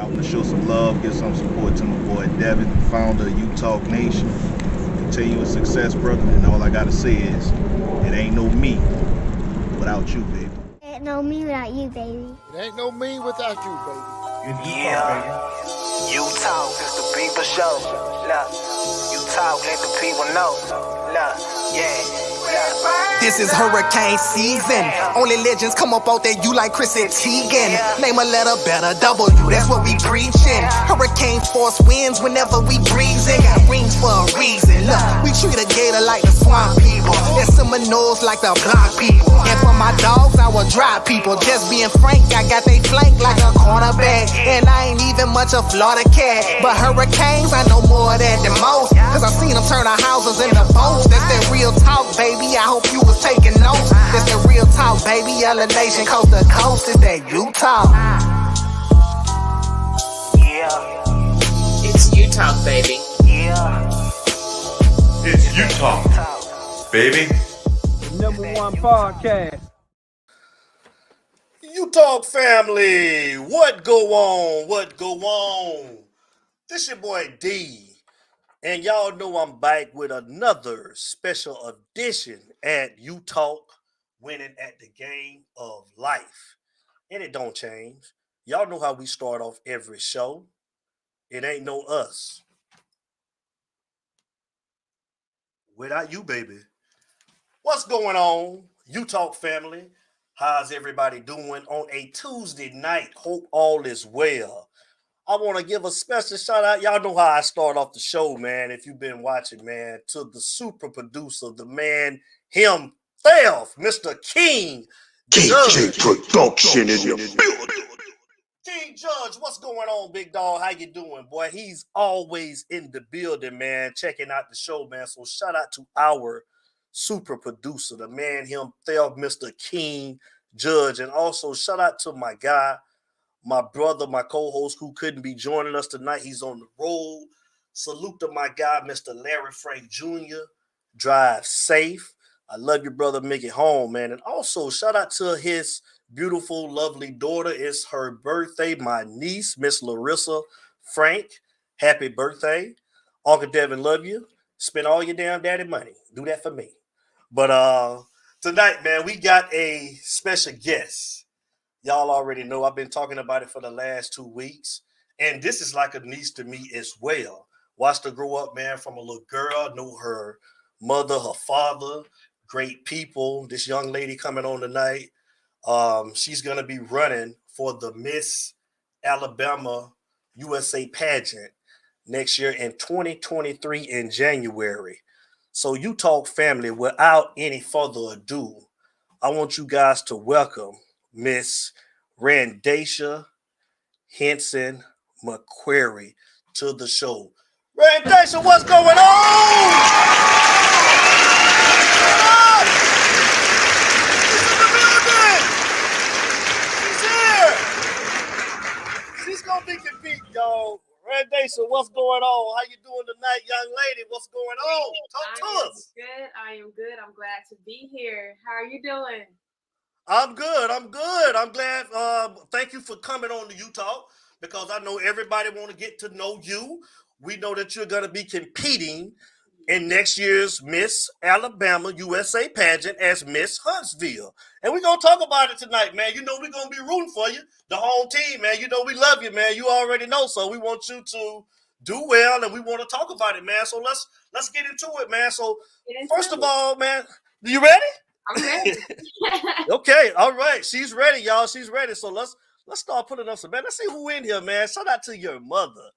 I want to show some love, give some support to my boy Devin, founder of Utah Nation. Continuous success, brother. And all I gotta say is, it ain't no me without you, baby. Ain't no me without you, baby. It ain't no me without you, baby. Yeah, you talk, it's the people show. Look, you talk, let the people know. Look, yeah. This is hurricane season. Only legends come up out there, you like Chris and Teigen. Name a letter better, W, that's what we preaching. Hurricane force winds whenever we breezing. Got rings for a reason. Look, we treat a gator like the swamp people. And Seminoles like the block people. And for my dogs, I will drop people. Just being frank, I got they flank like a cornerback. And I ain't even much a Florida cat. But hurricanes, I know more of that than most. Cause I seen them turn our houses into boats. That's that real talk, baby. I hope you was taking notes. That's the real talk, baby. Yellow Nation, coast to coast. It's that Utah. Yeah. It's Utah, baby. Yeah. It's Utah, baby. The #1 podcast. Utah family, what go on? What go on? This your boy D. And y'all know I'm back with another special edition at Utah, winning at the game of life. And it don't change. Y'all know how we start off every show. It ain't no us without you, baby. What's going on, Utah family? How's everybody doing on a Tuesday night? Hope all is well. I want to give a special shout out. Y'all know how I start off the show, man. If you've been watching, man, to the super producer, the man himself, Mr. King Judge. Production in your building. King Judge, what's going on, big dog? How you doing, boy? He's always in the building, man, checking out the show, man. So shout out to our super producer, the man himself, Mr. King Judge. And also shout out to my guy, my brother, my co-host who couldn't be joining us tonight. He's on the road. Salute to my guy, Mr. Larry Frank Jr. Drive safe. I love you, brother. Make it home, man. And also shout out to his beautiful, lovely daughter. It's her birthday, my niece, Miss Larissa Frank. Happy birthday. Uncle Devin, love you. Spend all your damn daddy money. Do that for me. But tonight, man, we got a special guest. Y'all already know I've been talking about it for the last 2 weeks. And this is like a niece to me as well. Watched her grow up, man, from a little girl. Know her mother, her father, great people. This young lady coming on tonight, she's going to be running for the Miss Alabama USA pageant next year in 2023 in January. So Utah family, without any further ado, I want you guys to welcome Miss Randaysha Hinson McCrary to the show. Randaysha, what's going on? She's in the building. She's here. She's gonna be competing, y'all. Randaysha, what's going on? How you doing tonight, young lady? What's going on? Talk to us. I am good. I'm glad to be here. How are you doing? I'm good. I'm glad. Thank you for coming on to Utah because I know everybody want to get to know you. We know that you're going to be competing in next year's Miss Alabama USA pageant as Miss Huntsville. And we're going to talk about it tonight, man. You know we're going to be rooting for you, the home team, man. You know we love you, man. You already know. So we want you to do well, and we want to talk about it, man. So let's get into it, man. So first of all, man, you ready? I'm ready. Okay, all right. She's ready, y'all. She's ready. So let's start putting up some, man. Let's see who in here, man. Shout out to your mother.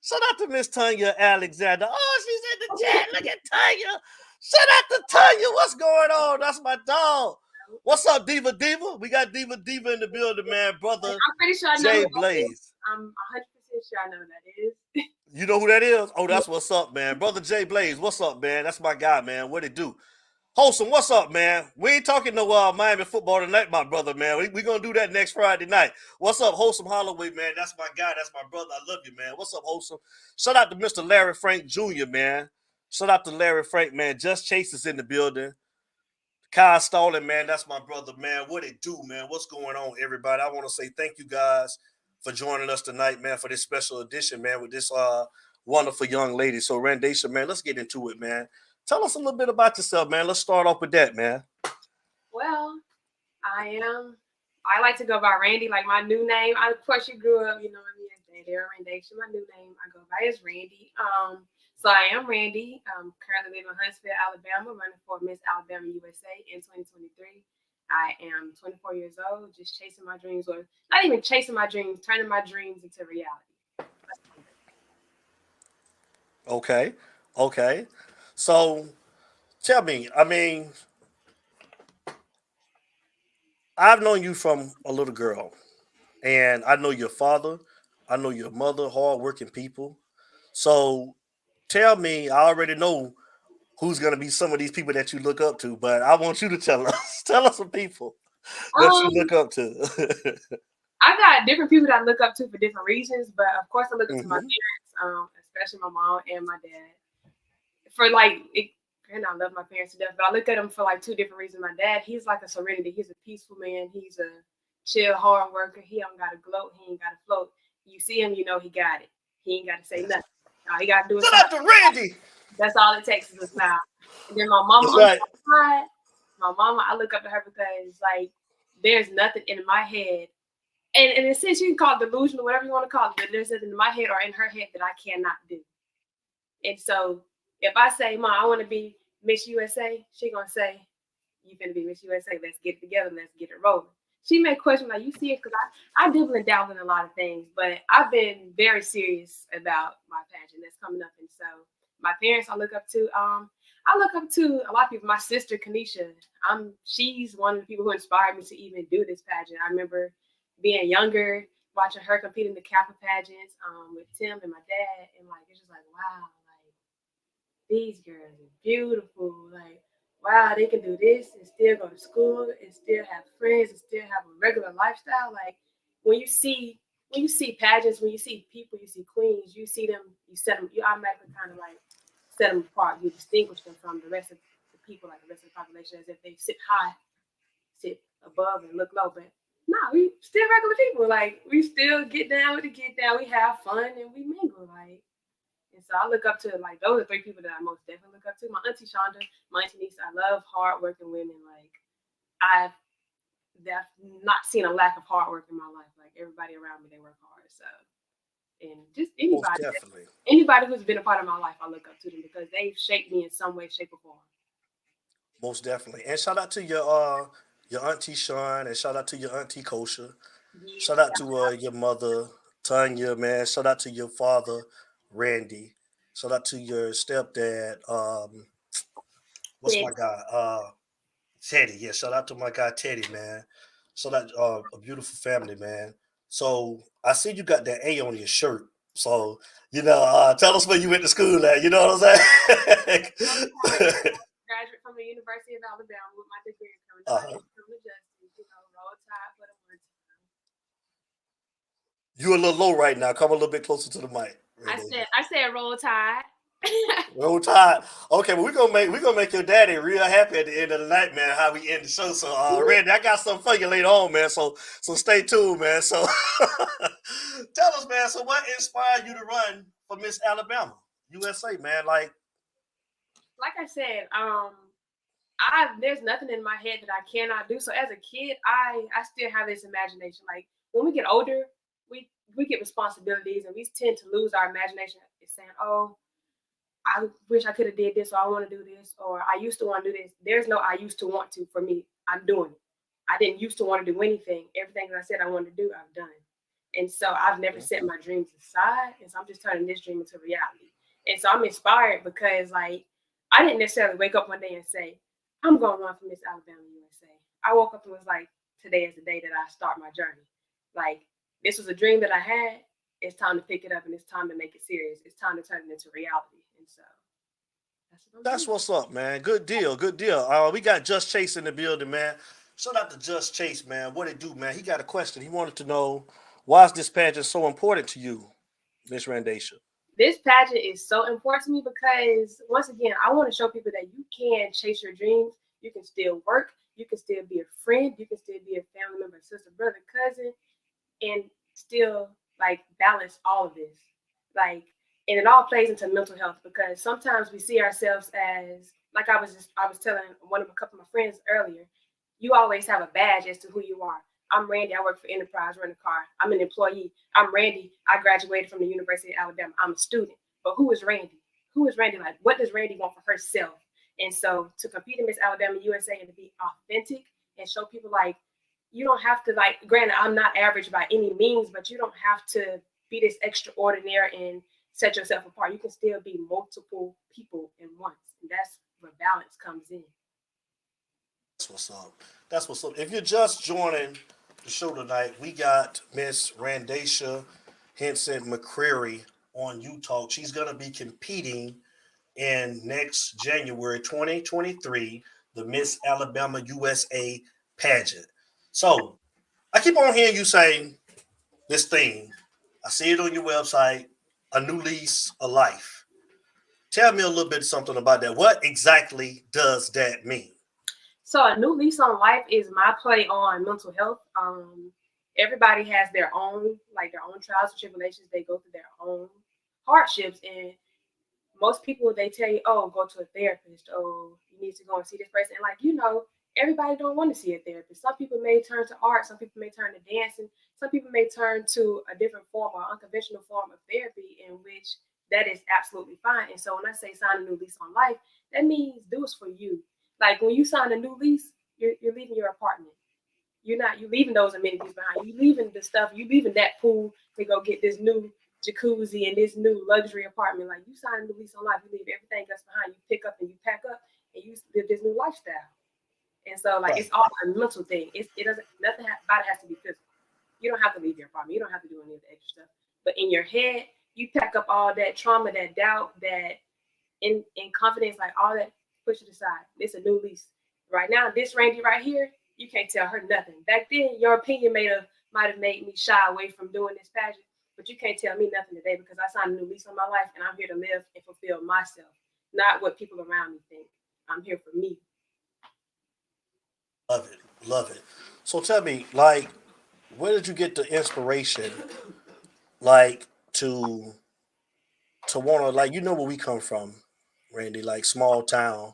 Shout out to Miss Tanya Alexander. Oh, she's in the chat. Look at Tanya. Shout out to Tanya. What's going on? That's my dog. What's up, Diva Diva? We got Diva Diva in the building, man. Brother I'm pretty sure I know Jay who that Blaze. is. I'm 100% sure I know who that is. You know who that is? Oh, that's what's up, man. Brother Jay Blaze, what's up, man? That's my guy, man. What it do? Wholesome, what's up, man? We ain't talking no Miami football tonight, my brother, man. We're going to do that next Friday night. What's up, Wholesome Holloway, man? That's my guy. That's my brother. I love you, man. What's up, Wholesome? Shout out to Mr. Larry Frank Jr., man. Shout out to Larry Frank, man. Just Chase is in the building. Kyle Stalling, man. That's my brother, man. What it do, man? What's going on, everybody? I want to say thank you guys for joining us tonight, man, for this special edition, man, with this wonderful young lady. So, Randaysha, man, let's get into it, man. Tell us a little bit about yourself, man. Let's start off with that, man. Well, I like to go by Randee, like my new name. Of course, you grew up, you know what I mean, as Randaysha. My new name I go by is Randee. So I am Randee. Currently live in Huntsville, Alabama, running for Miss Alabama USA in 2023. I am 24 years old, just chasing my dreams, or not even chasing my dreams, turning my dreams into reality. Okay. So tell me, I mean, I've known you from a little girl, and I know your father, I know your mother, hardworking people. So tell me, I already know who's gonna be some of these people that you look up to, but I want you to tell us, tell us some people that you Um, look up to. I got different people that I look up to for different reasons, but of course I look up to my Mhm. parents, especially my mom and my dad. For like, and I love my parents to death, but I look at them for like two different reasons. My dad, he's like a serenity. He's a peaceful man. He's a chill, hard worker. He don't got to gloat. He ain't got to float. You see him, you know he got it. He ain't got to say nothing. All he got to do is Shout smile. out to Randy. That's all it takes is a smile. And then my mama, That's right. my mama, I look up to her because like there's nothing in my head. And in a sense, you can call it delusional, whatever you want to call it, but there's nothing in my head or in her head that I cannot do. And so if I say, Mom, I want to be Miss USA, she gonna say, you finna be Miss USA, let's get it together, let's get it rolling. She may question, like, you serious? Because I dibble and dabble in a lot of things, but I've been very serious about my pageant that's coming up. And so my parents I look up to a lot of people. My sister Kanisha, she's one of the people who inspired me to even do this pageant. I remember being younger, watching her compete in the Kappa pageants with Tim and my dad, and like it's just like wow, like these girls are beautiful. Like wow, they can do this and still go to school and still have friends and still have a regular lifestyle. Like when you see pageants, when you see people, you see queens, you see them, you automatically kind of like set them apart. You distinguish them from the rest of the people, like the rest of the population, as if they sit high, sit above, and look low. But no, we still regular people. Like we still get down with the get down. We have fun and we mingle. Like, and so I look up to like those are three people that I most definitely look up to. My auntie Shonda, my auntie Nisa. I love hardworking women. Like I've not seen a lack of hard work in my life. Like everybody around me, they work hard. So and just Most definitely. anybody who's been a part of my life, I look up to them because they've shaped me in some way, shape, or form. Most definitely. And shout out to your auntie Sean, and shout out to your auntie Kosha. Yeah. Shout out to your mother Tanya, man. Shout out to your father Randy. Shout out to your stepdad. What's my guy? Teddy. Yeah. Shout out to my guy Teddy, man. Shout out a beautiful family, man. So I see you got that A on your shirt. So tell us where you went to school at. You know what I'm saying? Graduate from the University of Alabama with my degree in criminal justice. Roll tide for the one time. You a little low right now. Come a little bit closer to the mic. I said roll tide. Roll tide. Okay, but we're gonna make your daddy real happy at the end of the night, man. How we end the show. So, Randy, I got something for you later on, man. So stay tuned, man. So, tell us, man. So, what inspired you to run for Miss Alabama USA, man? Like I said, there's nothing in my head that I cannot do. So as a kid, I still have this imagination. Like when we get older, we get responsibilities and we tend to lose our imagination. It's saying, oh, I wish I could have did this, or I want to do this, or I used to want to do this. There's no I used to want to for me. I'm doing it. I didn't used to want to do anything. Everything that I said I wanted to do, I've done. And so I've never set my dreams aside. And so I'm just turning this dream into reality. And so I'm inspired because like I didn't necessarily wake up one day and say, I'm going to run for Miss Alabama USA. I woke up and was like, today is the day that I start my journey. Like this was a dream that I had. It's time to pick it up and it's time to make it serious. It's time to turn it into reality. And so that's what's up, man. Good deal. We got Just Chase in the building, man. Shout out to Just Chase, man. What it do, man? He got a question. He wanted to know why is this pageant so important to you, Miss Randaysha? This pageant is so important to me because once again, I want to show people that you can chase your dreams. You can still work. You can still be a friend. You can still be a family member, sister, brother, cousin, and still like balance all of this. Like, and it all plays into mental health because sometimes we see ourselves as, like I was telling a couple of my friends earlier, you always have a badge as to who you are. I'm Randee. I work for Enterprise Rent a Car. I'm an employee. I'm Randee. I graduated from the University of Alabama. I'm a student. But who is Randee? Who is Randee like? What does Randee want for herself? And so to compete in Miss Alabama USA and to be authentic and show people like, you don't have to, like, granted, I'm not average by any means, but you don't have to be this extraordinary and set yourself apart. You can still be multiple people in once. And that's where balance comes in. That's what's up. That's what's up. If you're just joining the show tonight, we got Miss Randaysha Hinson McCrary on U Talk. She's going to be competing in next January 2023, the Miss Alabama USA pageant. So I keep on hearing you say this thing. I see it on your website, a new lease of life. Tell me a little bit something about that. What exactly does that mean? So a new lease on life is my play on mental health. Everybody has their own trials and tribulations. They go through their own hardships, and most people, they tell you, oh, go to a therapist. Oh, you need to go and see this person. And everybody don't want to see a therapist. Some people may turn to art. Some people may turn to dancing. Some people may turn to a different form or unconventional form of therapy, in which that is absolutely fine. And so when I say sign a new lease on life, that means do it for you. Like when you sign a new lease, you're leaving your apartment. You leaving those amenities behind. You leaving the stuff. You leaving that pool to go get this new jacuzzi and this new luxury apartment. Like, you sign a new lease on life, you leave everything else behind. You pick up and you pack up and you live this new lifestyle. And so it's all a mental thing. Nothing about it has to be physical. You don't have to leave your apartment. You don't have to do any of the extra stuff. But in your head, you pack up all that trauma, that doubt, that in confidence, like all that, push it aside. It's a new lease. Right now, this Randee right here, you can't tell her nothing. Back then, your opinion might have made me shy away from doing this pageant, but you can't tell me nothing today because I signed a new lease on my life and I'm here to live and fulfill myself, not what people around me think. I'm here for me. Love it. Love it. So tell me, where did you get the inspiration, to want to, where we come from, Randee, small town.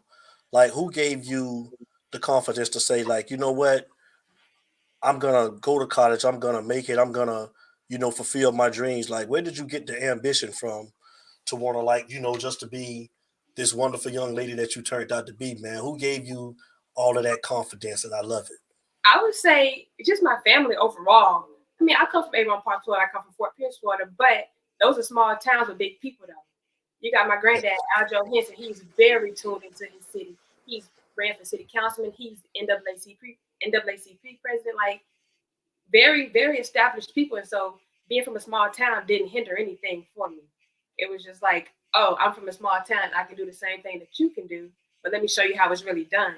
Who gave you the confidence to say, you know what, I'm gonna go to college, I'm gonna make it, I'm gonna, fulfill my dreams. Where did you get the ambition from to want to, just to be this wonderful young lady that you turned out to be, man? Who gave you all of that confidence? And I love it. I would say just my family overall. I mean, I come from Avon Park, Florida. I come from Fort Pierce, Florida, but those are small towns with big people, though. You got my granddad, Aljo Hinson. He's very tuned into his city. He's ran for city councilman. He's NAACP president. Very, very established people. And so being from a small town didn't hinder anything for me. It was just oh, I'm from a small town. I can do the same thing that you can do, but let me show you how it's really done.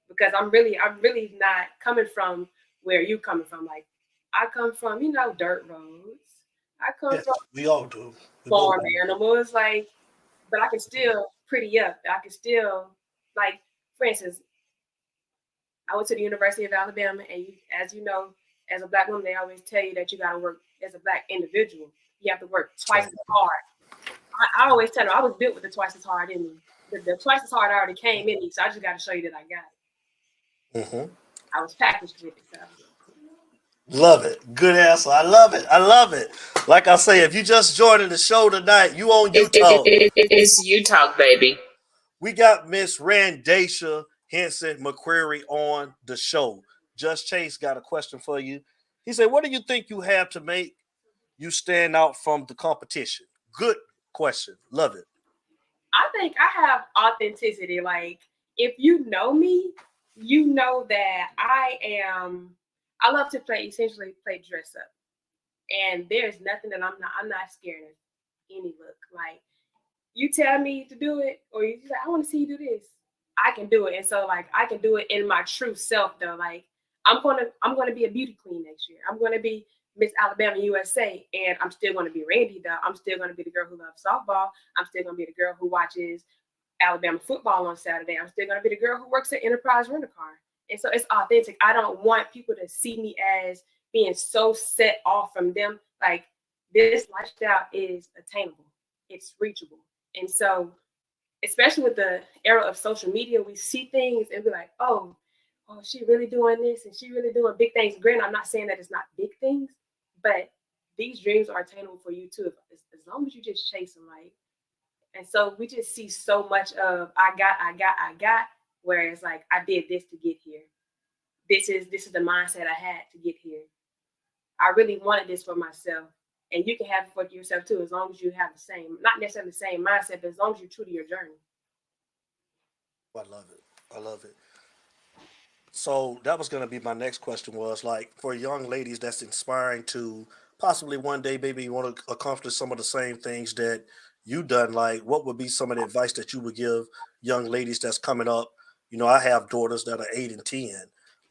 Because I'm really not coming from where you coming from. I come from, dirt roads. I come from, we all do. Farm animals, but I can still pretty up. I can still, for instance, I went to the University of Alabama, and as you know, as a Black woman, they always tell you that you got to work as a Black individual. You have to work twice as hard. I always tell them I was built with the twice as hard in me. The twice as hard already came in me, so I just got to show you that I got it. Mm-hmm. I was packaged with it. So. Love it. Good answer. I love it. I love it. Like I say, if you just joining the show tonight, you on U Talk. It's U Talk, baby. We got Miss Randaysha Hinson McCrary on the show. Just Chase got a question for you. He said, what do you think you have to make you stand out from the competition? Good question. Love it. I think I have authenticity. If you know me, you know that I love to essentially play dress up. And there's nothing that I'm not scared of any look. You tell me to do it, or you say, I want to see you do this, I can do it. And so I can do it in my true self though. I'm gonna be a beauty queen next year. I'm gonna be Miss Alabama USA, and I'm still gonna be Randee though. I'm still gonna be the girl who loves softball. I'm still gonna be the girl who watches Alabama football on Saturday. I'm still gonna be the girl who works at Enterprise Rent a Car. And so it's authentic. I don't want people to see me as being so set off from them. Like, this lifestyle is attainable, it's reachable. And so, especially with the era of social media, we see things and be like, oh, she really doing this and she really doing big things. Granted, I'm not saying that it's not big things, but these dreams are attainable for you too, as long as you just chase them, right? And so we just see so much of I got, whereas like I did this to get here. This is the mindset I had to get here. I really wanted this for myself. And you can have it for yourself too, as long as you have the same, not necessarily the same mindset, but as long as you're true to your journey. I love it. I love it. So that was going to be my next question was like for young ladies that's inspiring to possibly one day maybe you want to accomplish some of the same things that you done. Like what would be some of the advice that you would give young ladies that's coming up? You know, I have daughters that are 8 and 10.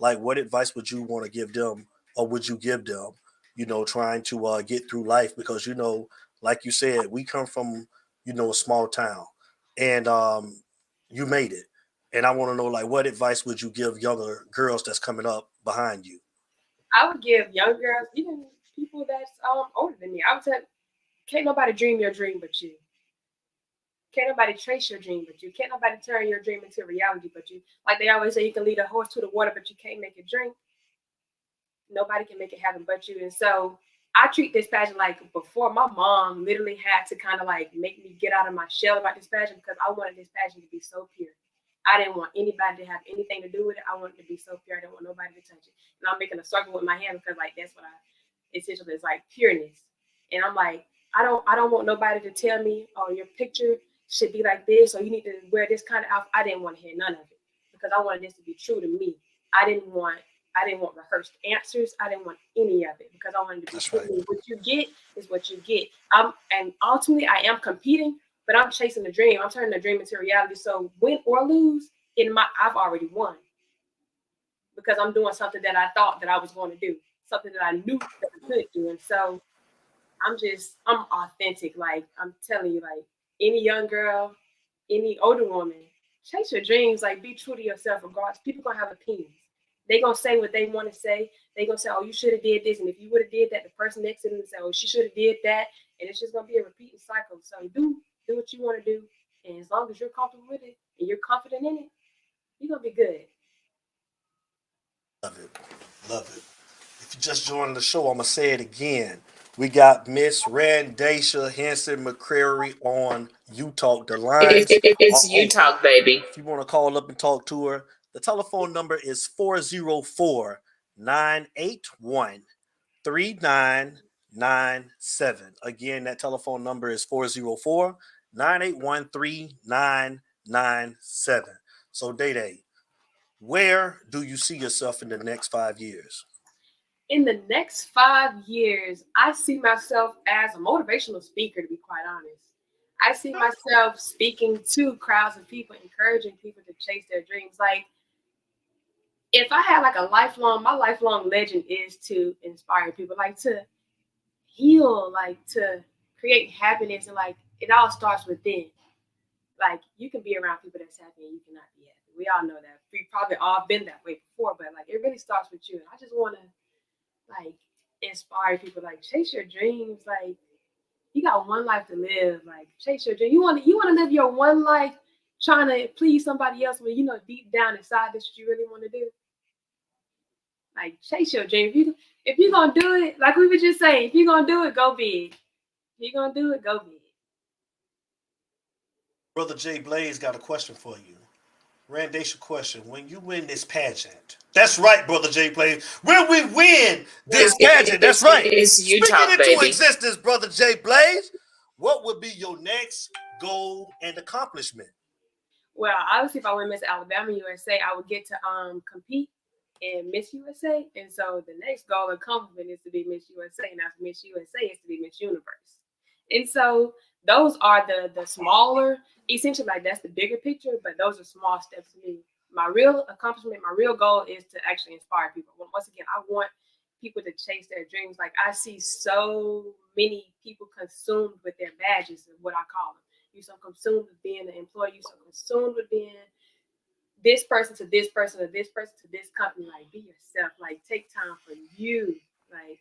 Like what advice would you want to give them or would you give them, you know, trying to get through life? Because, you know, like you said, we come from, you know, a small town and you made it. And I want to know, like, what advice would you give younger girls that's coming up behind you? I would give young girls, even people that's older than me, I would tell, can't nobody dream your dream but you. Can't nobody trace your dream but you. Can't nobody turn your dream into reality but you. Like they always say, you can lead a horse to the water, but you can't make it drink. Nobody can make it happen but you. And so I treat this pageant like before my mom literally had to kind of like make me get out of my shell about this pageant because I wanted this pageant to be so pure. I didn't want anybody to have anything to do with it. I wanted it to be so pure. I didn't want nobody to touch it. And I'm making a circle with my hand because like that's what I essentially is like pureness. And I'm like, I don't want nobody to tell me, oh, your picture should be like this, or you need to wear this kind of outfit. I didn't want to hear none of it because I wanted this to be true to me. I didn't want rehearsed answers. I didn't want any of it because I wanted to be That's true right. to me. What you get is what you get. And ultimately I am competing, but I'm chasing the dream. I'm turning the dream into reality. So win or lose, I've already won because I'm doing something that I thought that I was going to do, something that I knew that I could do. And so I'm authentic. Like I'm telling you, like any young girl, any older woman, chase your dreams. Like be true to yourself. Regardless, people gonna have opinions. They gonna say what they want to say. They gonna say, "Oh, you should have did this," and if you would have did that, the person next to them say, "Oh, she should have did that," and it's just gonna be a repeating cycle. So do what you want to do, and as long as you're comfortable with it and you're confident in it, you're gonna be good. Love it. Love it. If you just joined the show, I'm going to say it again. We got Miss Randaysha Hinson McCrary on You Talk. The lines are It's you open. talk, baby. If you want to call up and talk to her, the telephone number is 404-981 3997. Again, that telephone number is 404-981-3997. So, Day Day, where do you see yourself in the next 5 years? In the next 5 years, I see myself as a motivational speaker, to be quite honest. I see myself speaking to crowds of people, encouraging people to chase their dreams. Like, if I had like my lifelong legend is to inspire people, like to heal, like to create happiness. And like, it all starts within. Like, you can be around people that's happy and you cannot be happy. We all know that. We probably all been that way before, but like, it really starts with you. And I just want to like inspire people, like chase your dreams. Like you got one life to live. Like chase your dream. You want to live your one life trying to please somebody else when you know deep down inside this what you really want to do. Like chase your dream. If you're gonna do it, like we were just saying, if you're gonna do it, go big. If you're gonna do it, go big. Brother Jay Blaze got a question for you. Randaysha question. When you win this pageant, that's right, Brother Jay Blaze. When we win this pageant, that's right. It's you Speaking talk, into baby. existence, Brother Jay Blaze, what would be your next goal and accomplishment? Well, obviously, if I win Miss Alabama USA, I would get to compete in Miss USA. And so the next goal and accomplishment is to be Miss USA. And after Miss USA is to be Miss Universe. And so those are the smaller, essentially like that's the bigger picture, but those are small steps to me. My real accomplishment, my real goal is to actually inspire people. Once again, I want people to chase their dreams. Like I see so many people consumed with their badges, is what I call them. You're so consumed with being an employee, you're so consumed with being this person to this person or this person to this company. Like be yourself. Like take time for you. Like,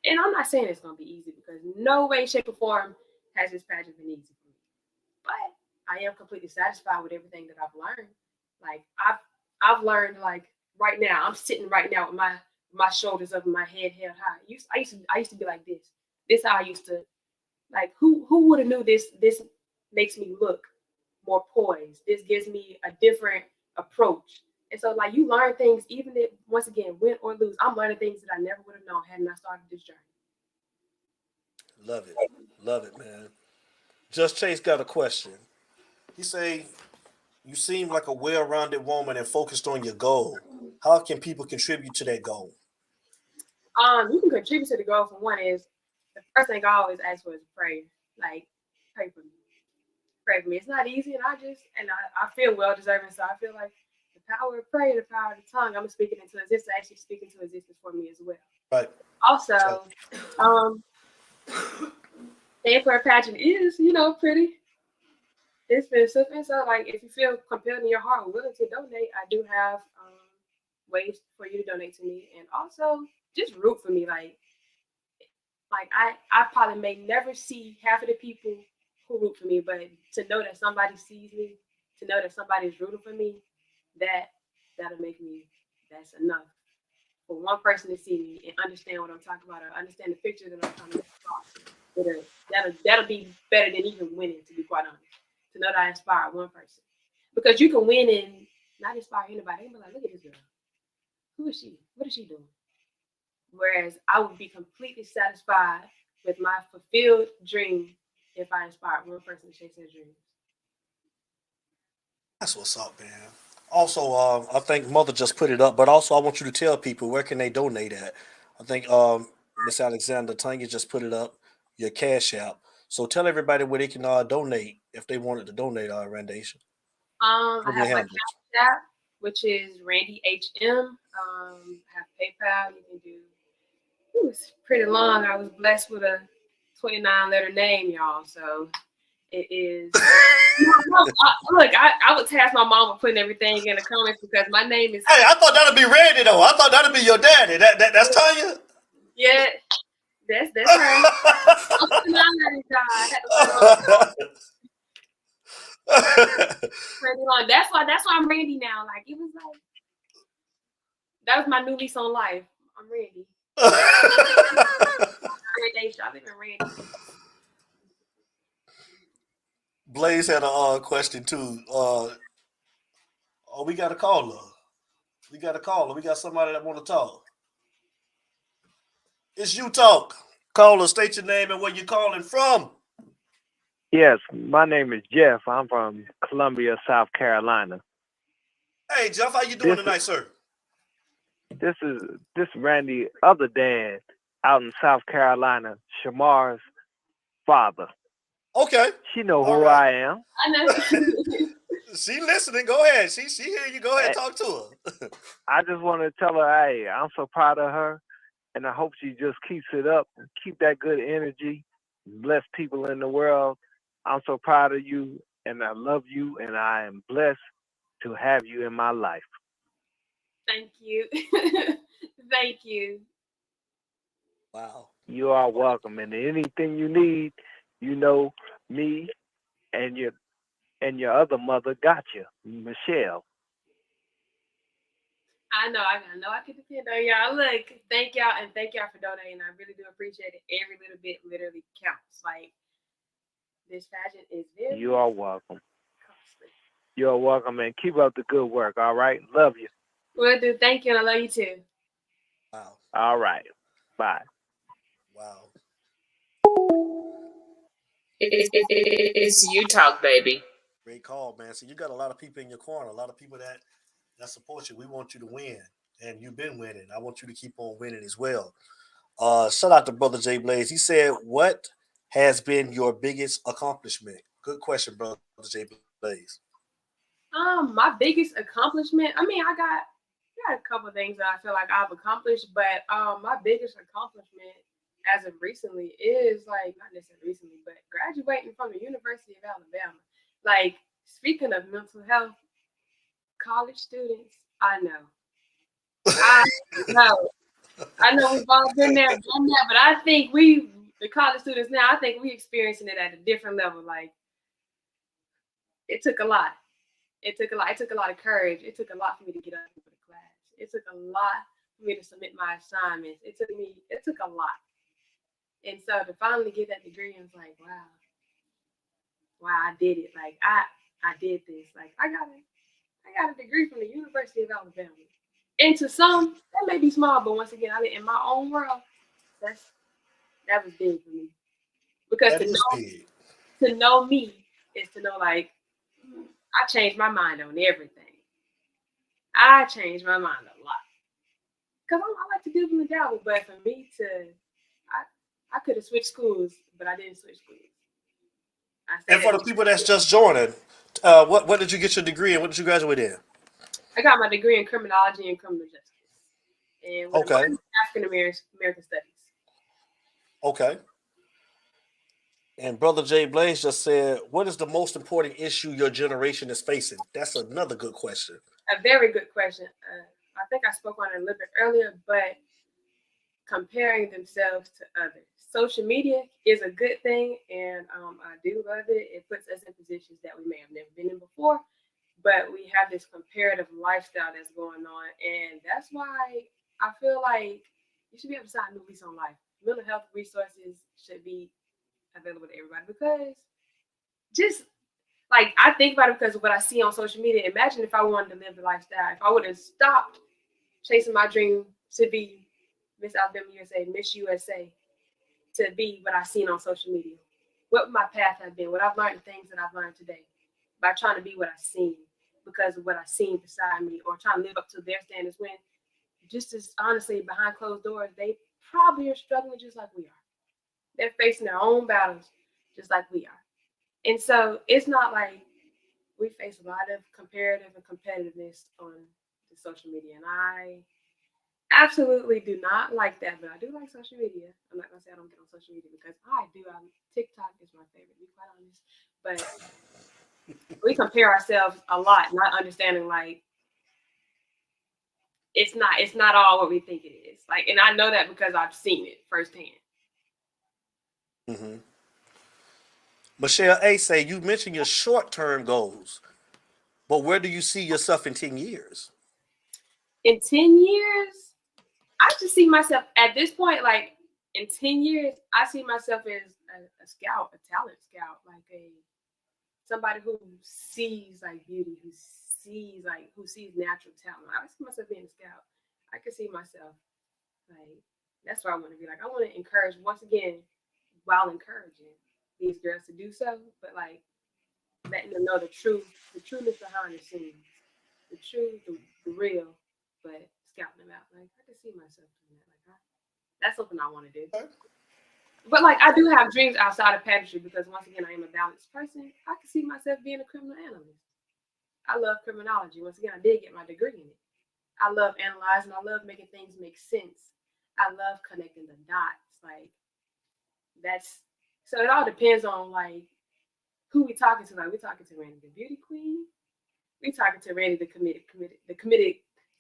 and I'm not saying it's gonna be easy because no way, shape, or form has this pageant been easy for me. But I am completely satisfied with everything that I've learned. Like I've learned like right now, I'm sitting right now with my shoulders up and my head held high. I used to be like this. This how I used to like who would have knew this makes me look more poised. This gives me a different approach. And so like you learn things even if once again, win or lose, I'm learning things that I never would have known had not started this journey. Love it. Love it, man. Just Chase got a question. He say, you seem like a well-rounded woman and focused on your goal. How can people contribute to that goal? You can contribute to the goal for one is the first thing I always ask for is prayer. Like, pray for me. Pray for me. It's not easy and I feel well deserving, so I feel like the power of prayer, the power of the tongue, I'm speaking into existence, actually speaking to existence for me as well. Right. Also, paying for a pageant is, pretty expensive. And so like if you feel compelled in your heart or willing to donate, I do have ways for you to donate to me. And also just root for me. Like I probably may never see half of the people who root for me, but to know that somebody sees me, to know that somebody is rooting for me, that'll make me, that's enough for one person to see me and understand what I'm talking about or understand the picture that I'm trying to make across. That'll be better than even winning, to be quite honest. To know that I inspire one person. Because you can win and not inspire anybody. They be like, look at this girl. Who is she? What is she doing? Whereas I would be completely satisfied with my fulfilled dream if I inspired one person to chase their dreams. That's what's up, man. Also, I think Mother just put it up, but also I want you to tell people where can they donate at. I think Miss Alexander Tanya just put it up, your Cash App. So tell everybody where they can donate if they wanted to donate Randaysha. I have my Cash App, which is Randee HM. I have PayPal. You can do. It's pretty long. I was blessed with a 29-letter name, y'all. So it is. Look, I would task my mom with putting everything in the comments because my name is. Hey, I thought that'd be Randee though. I thought that'd be your daddy. That's Tanya. Yeah, that's her. That's why I'm Randee now. Like it was like that was my new lease on life. I'm Randee. Randaysha. I live in Randee. Blaze had a question too. We got a caller. We got somebody that want to talk. It's you talk. Caller, state your name and where you're calling from. Yes, my name is Jeff. I'm from Columbia, South Carolina. Hey, Jeff, how you doing tonight, sir? This Randee, other Dan, out in South Carolina, Shamar's father. Okay. She know who I am. I know. She listening. Go ahead. She hear you. Go ahead, talk to her. I just want to tell her, hey, I'm so proud of her, and I hope she just keeps it up, keep that good energy, bless people in the world. I'm so proud of you, and I love you, and I am blessed to have you in my life. Thank you. Thank you. Wow. You are welcome, and anything you need, you know, me and your other mother got you, Michelle. I know I can depend on y'all. Look, thank y'all for donating. I really do appreciate it. Every little bit literally counts. Like this pageant is very. You are welcome. Costly. You are welcome, and keep up the good work. All right, love you. Will do. Thank you, and I love you too. Wow. All right. Bye. Wow. It's you talk, baby. Great call, man. So you got a lot of people in your corner, a lot of people that support you. We want you to win, and you've been winning. I want you to keep on winning as well. Shout out to Brother J Blaze. He said, "What has been your biggest accomplishment?" Good question, Brother J Blaze. My biggest accomplishment. I mean, I got a couple of things that I feel like I've accomplished, but my biggest accomplishment as of recently is like not necessarily recently, but graduating from the University of Alabama. Like speaking of mental health, college students, I know. I know we've all been there, done that, but I think the college students now, I think we experiencing it at a different level. Like, it took a lot. It took a lot. It took a lot of courage. It took a lot for me to get up for the class. It took a lot for me to submit my assignments. It took a lot. And so to finally get that degree, I was like, wow, I did it. Like, I did this. Like, I got a degree from the University of Alabama. And to some, that may be small, but once again, in my own world, that was big for me. Because to know me is to know, like, I changed my mind on everything. I changed my mind a lot. Because I like to do from the dabble, but for me I could have switched schools, but I didn't switch schools. And for the people that's just joining, what did you get your degree in? What did you graduate in? I got my degree in criminology and criminal justice. And with African American studies. Okay. And Brother Jay Blaze just said, what is the most important issue your generation is facing? That's another good question. A very good question. I think I spoke on it a little bit earlier, but comparing themselves to others. Social media is a good thing, and I do love it. It puts us in positions that we may have never been in before, but we have this comparative lifestyle that's going on, and that's why I feel like you should be able to sign a new lease on life. Mental health resources should be available to everybody, because just like I think about it because of what I see on social media. Imagine if I wanted to live the lifestyle, if I would have stopped chasing my dream to be Miss Alabama USA, Miss USA, to be what I've seen on social media. What would my path have been? What I've learned, the things that I've learned today, by trying to be what I've seen because of what I've seen beside me, or trying to live up to their standards, when just as honestly behind closed doors, they probably are struggling just like we are. They're facing their own battles just like we are. And so it's not like we face a lot of comparative and competitiveness on the social media. And I absolutely do not like that, but I do like social media. I'm not gonna say I don't get on social media, because I do. TikTok is my favorite, to be quite honest. But we compare ourselves a lot, not understanding like it's not all what we think it is. Like, and I know that because I've seen it firsthand. Mm-hmm. Michelle A. say, you mentioned your short-term goals, but where do you see yourself in 10 years? In 10 years, I just see myself at this point, like in 10 years, I see myself as a scout, a talent scout, like somebody who sees like beauty, who sees natural talent. I see myself being a scout. I can see myself like, that's what I want to be like. I want to encourage, once again, while encouraging these girls to do so, but like letting them know the trueness behind the scenes, the truth, the real, but scouting them out. Like, I can see myself doing that. Like, that's something I want to do. But like, I do have dreams outside of pageantry, because once again, I am a balanced person. I can see myself being a criminal analyst. I love criminology. Once again, I did get my degree in it. I love analyzing. I love making things make sense. I love connecting the dots. Like, so it all depends on like who we talking to. Like, we talking to Randee the beauty queen. We talking to Randee the committed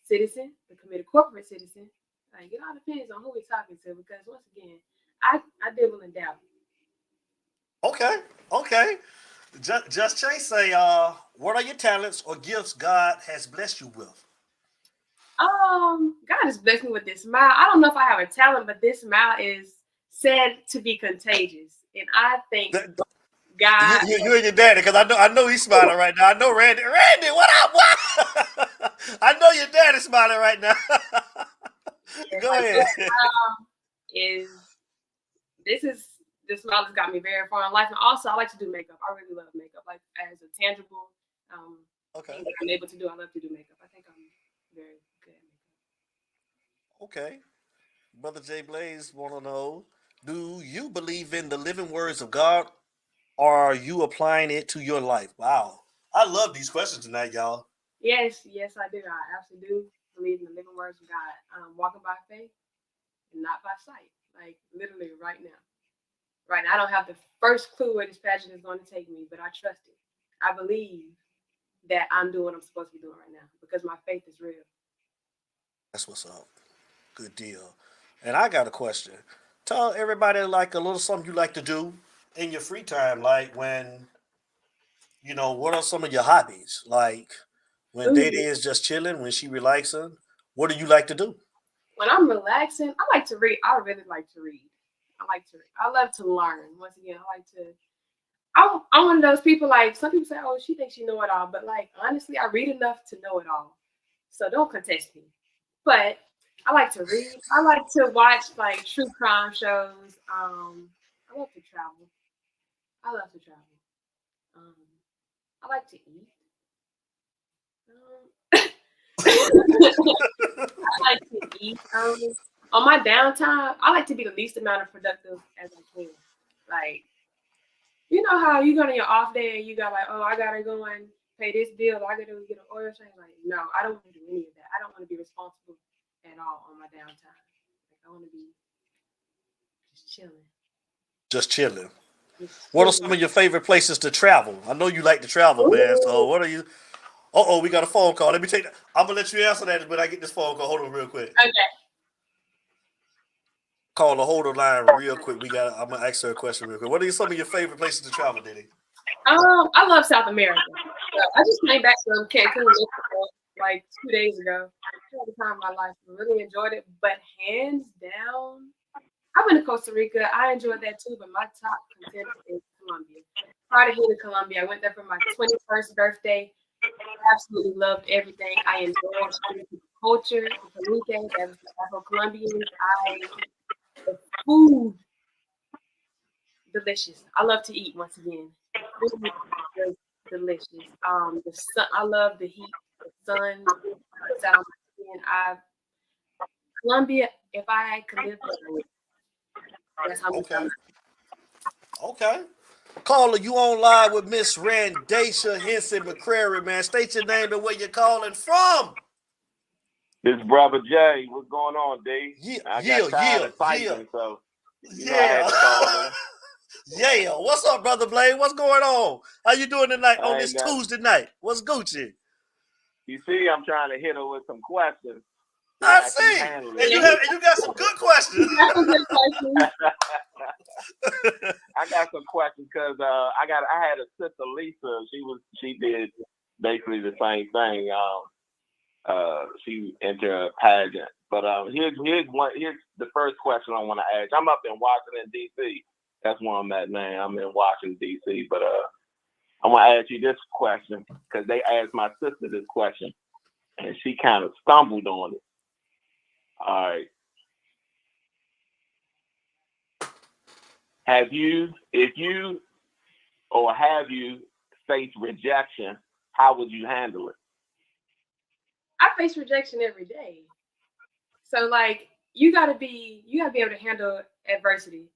citizen, the committed corporate citizen. Like, it all depends on who we talking to, because once again, I dabble and dabble. Okay. Just Chase say, what are your talents or gifts God has blessed you with? God has blessed me with this smile. I don't know if I have a talent, but this smile is said to be contagious, and I think God. You and your daddy, because I know he's smiling right now. I know Randee, what up? What? I know your daddy's smiling right now. Go ahead. This smile has got me very far in life, and also I like to do makeup. I really love makeup, like as a tangible thing that I'm able to do. I love to do makeup. I think I'm very good at makeup. Okay. Brother Jay Blaze want to know, do you believe in the living words of God, or are you applying it to your life? Wow. I love these questions tonight, y'all. Yes, I do. I absolutely do believe in the living words of God. Walking by faith and not by sight. Like, literally right now. Right now, I don't have the first clue where this pageant is going to take me, but I trust it. I believe that I'm doing what I'm supposed to be doing right now, because my faith is real. That's what's up. Good deal. And I got a question. Tell everybody like a little something you like to do in your free time, like when what are some of your hobbies? Like when Day Ooh. is just chilling, when she relaxing, what do you like to do? When I'm relaxing, I like to read. I really like to read. I like to read. I love to learn. Once again, I like to. I'm one of those people. Like some people say, "Oh, she thinks she know it all," but like honestly, I read enough to know it all. So don't contest me. But I like to read. I like to watch like true crime shows. I love to travel. I love to travel. Um, I like to eat. I like to eat. On my downtime, I like to be the least amount of productive as I can. Like, you know how you go on your off day and you got like, oh, I gotta go and pay this bill, or I gotta get an oil change. Like, no, I don't want to do any of that. I don't want to be responsible at all on my downtime. Like, I want to be just chilling. Just chilling. Just What are chilling. some of your favorite places to travel? I know you like to travel, man. So Ooh. what are you? Oh, we got a phone call. Let me take that. I'm gonna let you answer that, but I get this phone call. Hold on, real quick. Okay. Call the holder line real quick. I'm gonna ask her a question real quick. What are some of your favorite places to travel, Diddy? I love South America. I just came back from Cancun like 2 days ago. I had the time of my life. I really enjoyed it. But hands down, I've been to Costa Rica. I enjoyed that too. But my top contender is Colombia. Cartagena, Colombia. I went there for my 21st birthday. Absolutely loved everything. I enjoyed the culture, the Felipe, that was the Afro-Colombians. The food, delicious. I love to eat once again. Food is delicious. The sun, I love the heat, the sun, the sound. And Colombia, if I could live there, that's how much I love. Okay. Caller, you on live with Miss Randaysha Hinson McCrary, man. State your name and where you're calling from. This brother Jay, what's going on, D? Yeah, I got tired of typing, so I had to call in. Yeah. What's up, brother Blaine? What's going on? How you doing tonight on this nothing. Tuesday night? What's Gucci? You see, I'm trying to hit her with some questions. I see. And you got some good questions. I got some questions because I had a sister Lisa. She did basically the same thing. She entered a pageant. But here's the first question I want to ask. I'm up in Washington D.C. That's where I'm at now. I'm in Washington D.C. But I want to ask you this question because they asked my sister this question and she kind of stumbled on it. All right. Have you faced rejection? How would you handle it? I face rejection every day. So like you gotta be able to handle adversity.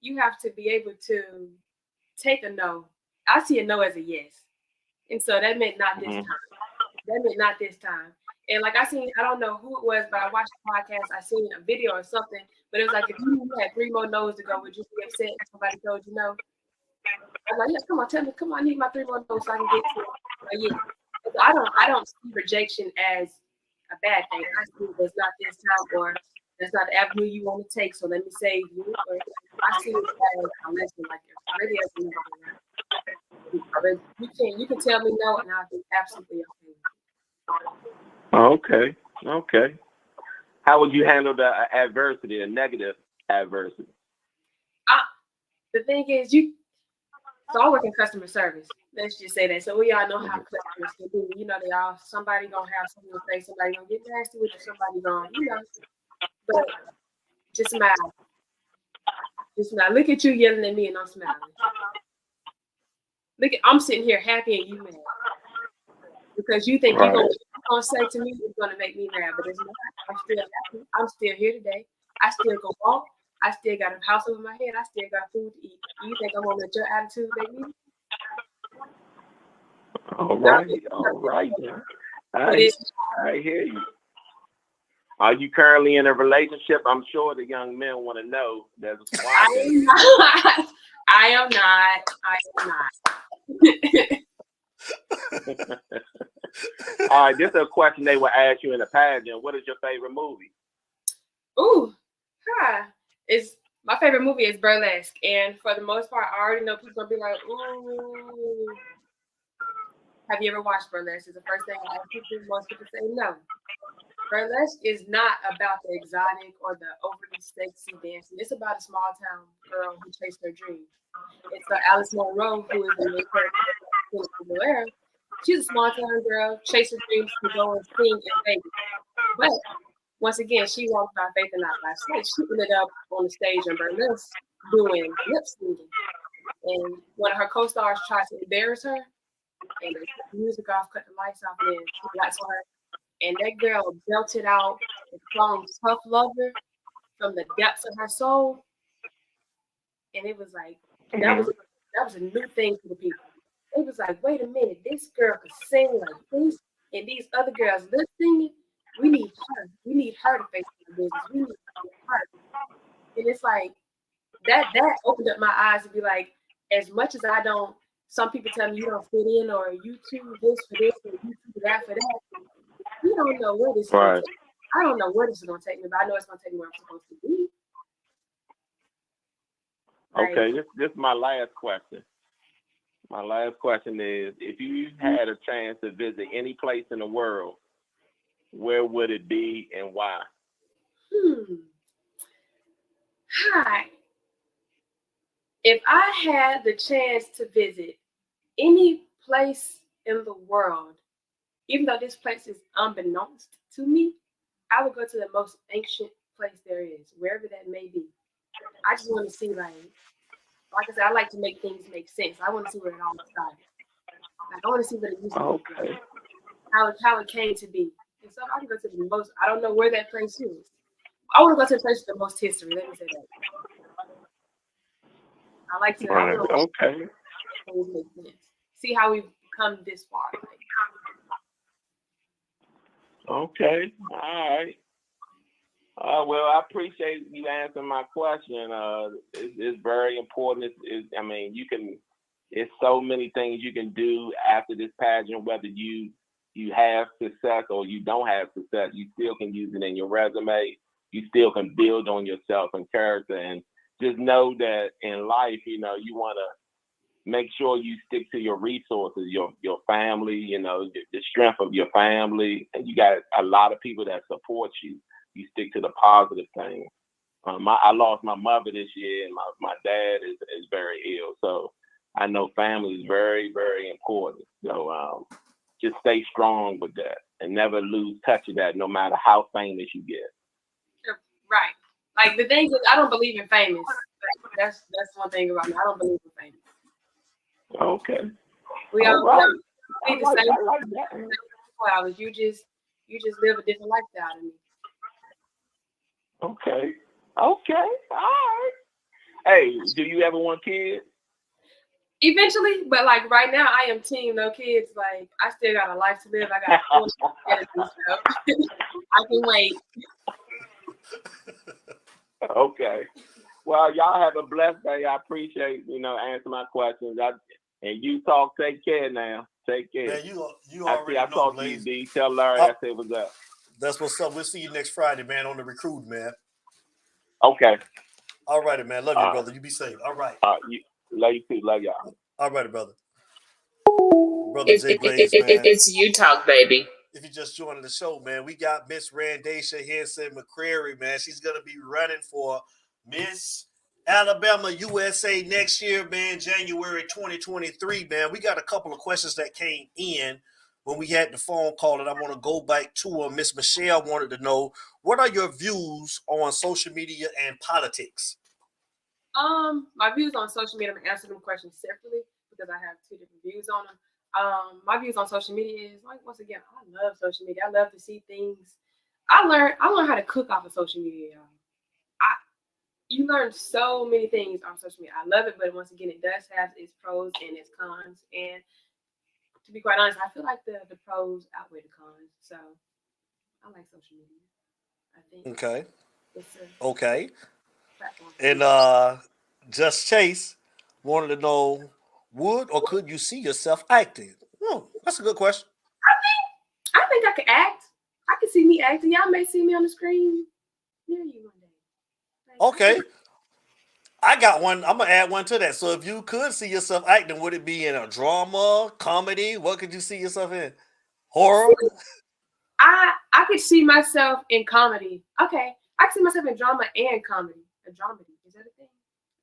You have to be able to take a no. I see a no as a yes. And so that meant not this time. That meant not this time. And like I don't know who it was, but I watched the podcast, I seen a video or something, but it was like if you had 3 more no's to go, would you be upset if somebody told you no? I'm like, yeah, come on, tell me, come on, I need my 3 more no's so I can get to it. But yeah. I don't see rejection as a bad thing. I see it's not this time or that's not the avenue you want to take, so let me save you. Or I see it as a lesson, like it's really as you can tell me no and I'll be absolutely okay. Okay. How would you handle the adversity, a negative adversity? The thing is, so I work in customer service. Let's just say that. So we all know how customers can be. You know, somebody gonna have something to say, somebody gonna get nasty with you, somebody gonna, but just smile. Just smile. Look at you yelling at me and I'm smiling. I'm sitting here happy and you mad. Because you think you're gonna say to me it's gonna make me mad, but it's not. I'm still happy. I'm still here today. I still go walk. I still got a house over my head. I still got food to eat. You think I'm gonna let your attitude make me? All right. I hear you. Are you currently in a relationship? I'm sure the young men want to know. I am not. All right, this is a question they will ask you in a pageant. What is your favorite movie? Ooh, hi. It's my favorite movie is Burlesque, and for the most part, I already know people gonna be like, "Ooh, have you ever watched Burlesque?" Is the first thing I ask people. Most people say no. Burlesque is not about the exotic or the overly sexy dancing. It's about a small town girl who chased her dreams. It's Alice Monroe who is the main character. She's a small town girl, chasing dreams to go and sing in Vegas. But once again, she walked by faith and not by sight. She ended up on the stage in Burlesque doing lip syncing. And one of her co-stars tried to embarrass her, and they cut the music off, cut the lights off, and then she lights on her. And that girl belted out the song Tough Lover from the depths of her soul. And it was like, that was a new thing for the people. It was like, wait a minute, this girl could sing like this, and these other girls lip singing. We need her. We need her to face the business. We need her. And it's like that opened up my eyes to be like, as much as I don't, some people tell me you don't fit in, or you too this for this, or you too that for that. We don't know where this is going to take me. I don't know where this is going to take me, but I know it's going to take me where I'm supposed to be. Okay, this is my last question. My last question is, if you had a chance to visit any place in the world, where would it be and why? Hi. If I had the chance to visit any place in the world, even though this place is unbeknownst to me, I would go to the most ancient place there is, wherever that may be. I just want to see, like I said, I like to make things make sense. I want to see where it all started. Like, I want to see what it used to be, like, how it came to be. And so I can go to the most. I don't know where that place is. I want to go to the place with the most history. Let me say that. I like to. Okay. Things make sense. See how we've come this far. Okay. All right. Well, I appreciate you answering my question. It's very important. It's so many things you can do after this pageant, whether you have success or you don't have success, you still can use it in your resume. You still can build on yourself and character, and just know that in life, you want to make sure you stick to your resources, your family, the strength of your family, and you got a lot of people that support you. You stick to the positive things. I lost my mother this year, and my dad is very ill. So I know family is very, very important. So just stay strong with that and never lose touch of that, no matter how famous you get. Right. Like, the thing is, I don't believe in famous. That's one thing about me. I don't believe in famous. Okay. We all be the same. Hours. You just live a different lifestyle than me. Okay. All right. Hey, do you ever want kids? Eventually, but like right now, I am team no kids. Like, I still got a life to live. I got so I can wait. Okay. Well, y'all have a blessed day. I appreciate answering my questions. And you talk. Take care now. Take care. Man, you already know. I talked to you, D. Tell Larry I said what's up. That's what's up. We'll see you next Friday, man, on the recruit, man. Okay. All righty, man. Love you, brother. You be safe. All right. Love you too. Love y'all. All righty, brother. It's you talk, baby. If you just joined the show, man, we got Miss Randaysha Hinson McCrary, man. She's going to be running for Miss Alabama USA next year, man, January 2023, man. We got a couple of questions that came in when we had the phone call, and I want to go back to Miss Michelle wanted to know, what are your views on social media and politics? My views on social media, I'm going to answer them questions separately because I have two different views on them. My views on social media is, like, once again, I love social media. I love to see things. I learned how to cook off of social media, y'all. You learn so many things on social media. I love it, but once again, it does have its pros and its cons. And to be quite honest, I feel like the pros outweigh the cons. So I like social media, I think. Okay. It's okay. Platform. And Just Chase wanted to know, would or could you see yourself acting? That's a good question. I think I could act. I could see me acting. Y'all may see me on the screen near you one day. Like, Okay. I got one. I'm gonna add one to that. So if you could see yourself acting, would it be in a drama, comedy? What could you see yourself in? Horror? I could see myself in comedy. Okay, I could see myself in drama and comedy. A dramedy, is that a thing?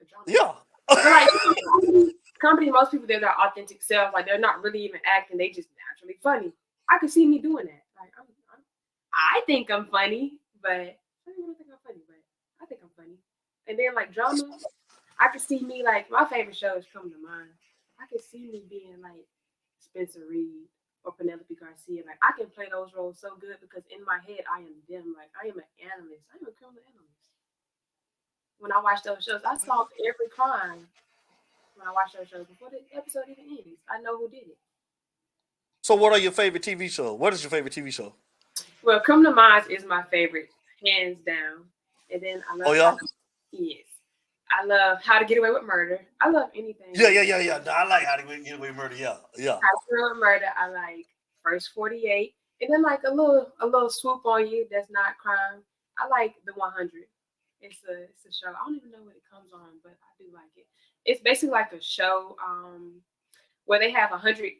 A drama. Yeah. But like comedy, most people they're their authentic self. Like they're not really even acting; they just naturally funny. I could see me doing that. Like I think I'm funny, but I don't really think I'm funny, but I think I'm funny. And then like drama, I could see me like my favorite shows come to mind. I could see me being like Spencer Reed or Penelope Garcia. Like I can play those roles so good because in my head I am them. Like I am an analyst. I am a criminal analyst. When I watch those shows, I solve every crime when I watch those shows before the episode even ends. I know who did it. So what are your favorite TV shows? What is your favorite TV show? Well, Criminal Minds is my favorite, hands down. And then I Oh love yeah? yes. I love How to Get Away with Murder. I love anything. Yeah. No, I like How to Get Away with Murder. Yeah. How to Get Away with Murder. I like First 48. And then like a little swoop on you that's not crime. I like The 100. It's a show. I don't even know what it comes on, but I do like it. It's basically like a show where they have 100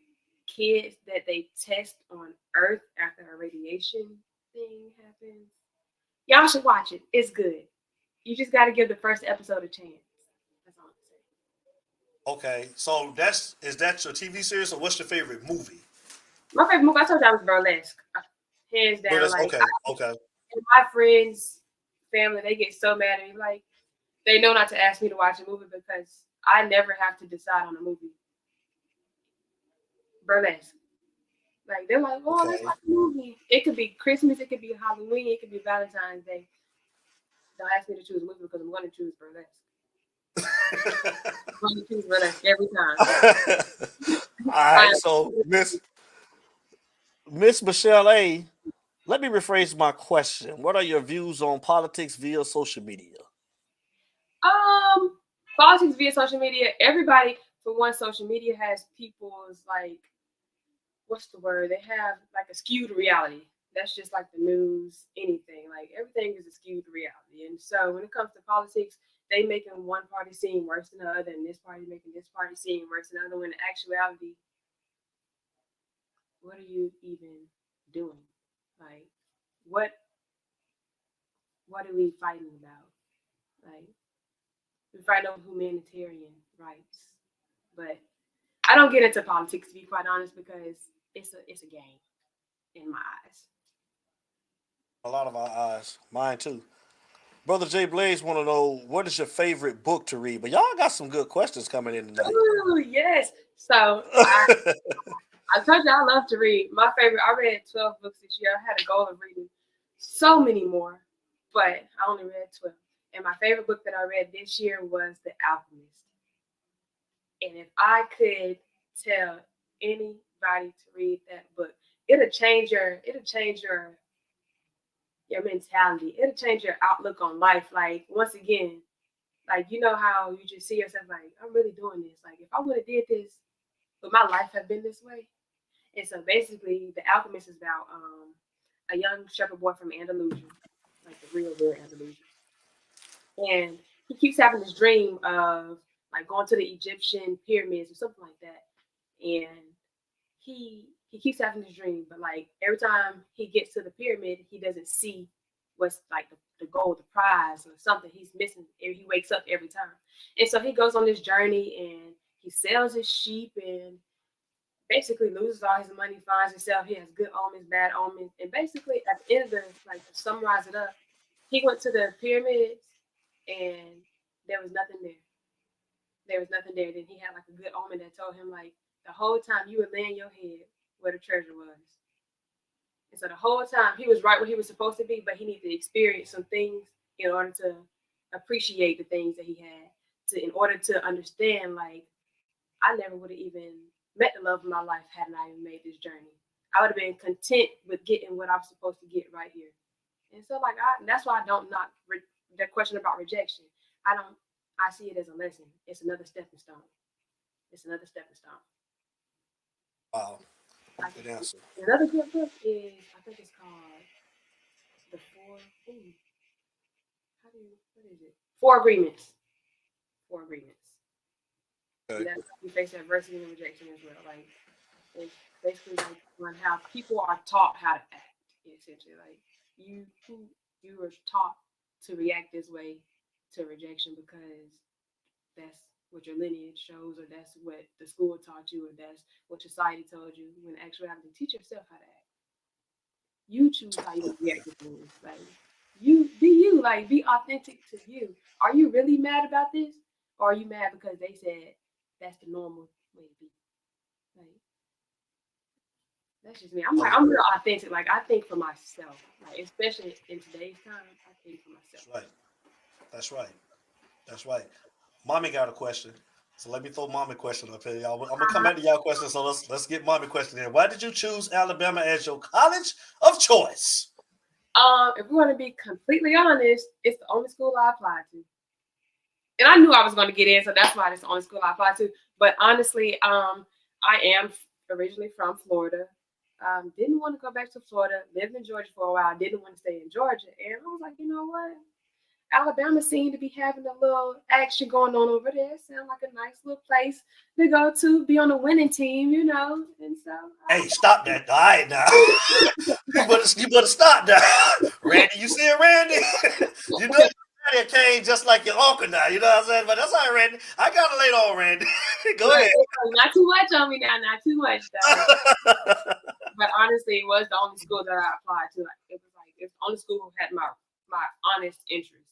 kids that they test on Earth after a radiation thing happens. Y'all should watch it. It's good. You just got to give the first episode a chance. That's all I'm saying. Okay. So is that your TV series or what's your favorite movie? My favorite movie, I told you I was Burlesque. Hands down. Burlesque, Like, okay. And my friends, family, they get so mad at me. Like, they know not to ask me to watch a movie because I never have to decide on a movie. Burlesque. Like, they're like, oh, let's watch a movie. It could be Christmas, it could be Halloween, it could be Valentine's Day. Don't ask me to choose a movie because I'm going to choose Burlesque. I'm going to choose Burlesque every time. All right, so Miss Michelle A., let me rephrase my question. What are your views on politics via social media? Politics via social media. Everybody, for one, social media has people's like, what's the word? They have like a skewed reality. That's just like the news, anything. Like everything is a skewed reality. And so when it comes to politics, they making one party seem worse than the other, and this party making this party seem worse than the other. When in actuality, what are you even doing? Like, what are we fighting about? Like, we're fighting over humanitarian rights. But I don't get into politics, to be quite honest, because it's a game in my eyes. A lot of our eyes. Mine too. Brother Jay Blaze want to know, what is your favorite book to read? But y'all got some good questions coming in tonight. Ooh, yes. So I told you I love to read. My favorite, I read 12 books this year. I had a goal of reading so many more, but I only read 12. And my favorite book that I read this year was The Alchemist. And if I could tell anybody to read that book, it'll change your mentality. It'll change your outlook on life. Like, once again, like, you know how you just see yourself like, I'm really doing this. Like, if I would have did this, would my life have been this way? And so basically, The Alchemist is about a young shepherd boy from Andalusia, like the real Andalusia. And he keeps having this dream of like going to the Egyptian pyramids or something like that. And he keeps having this dream, but like every time he gets to the pyramid, he doesn't see what's like the gold, the prize, or something. He's missing. He wakes up every time, and so he goes on this journey and he sells his sheep and basically loses all his money, finds himself. He has good omens, bad omens, and basically at the end of the like to summarize it up, he went to the pyramids and there was nothing there. There was nothing there. Then he had like a good omen that told him like the whole time you were laying your head where the treasure was. And so the whole time he was right where he was supposed to be, but he needed to experience some things in order to appreciate the things that he had. In order to understand, like, I never would have even met the love of my life hadn't I even made this journey. I would have been content with getting what I'm supposed to get right here. And so, like, that's why I don't knock the question about rejection. I see it as a lesson. It's another stepping stone. It's another stepping stone. Wow. Good answer. Another good book is, I think it's called The Four. what is it? 4 agreements. 4 agreements. Okay. That's how we face adversity and rejection as well. Like it's basically like on how people are taught how to act. Essentially, like you were taught to react this way to rejection because that's what your lineage shows, or that's what the school taught you, or that's what society told you. When actually, teach yourself how to act. You choose how you react to things. Like you be you. Like be authentic to you. Are you really mad about this, or are you mad because they said that's the normal way to be? Like that's just me. I'm real authentic. Like I think for myself. Like especially in today's time, I think for myself. That's right. That's right. Mommy got a question. So let me throw mommy question up here, y'all. I'm gonna come back to y'all question. So let's get mommy question in. Why did you choose Alabama as your college of choice? If we want to be completely honest, it's the only school I applied to. And I knew I was going to get in, so that's why it's the only school I applied to. But honestly, I am originally from Florida. Didn't want to go back to Florida. Lived in Georgia for a while. Didn't want to stay in Georgia. And I was like, you know what? Alabama seemed to be having a little action going on over there. Sound like a nice little place to go to, be on a winning team, you know. And so, hey, stop that! All right, now you better stop that, Randy. You see it, Randy? You know, Randy came just like your uncle now. You know what I'm saying? But that's all right, Randy. I got it later on, Randy. Go ahead. Not too much on me now. Not too much, though. But honestly, it was the only school that I applied to. It's the only school who had my honest interest.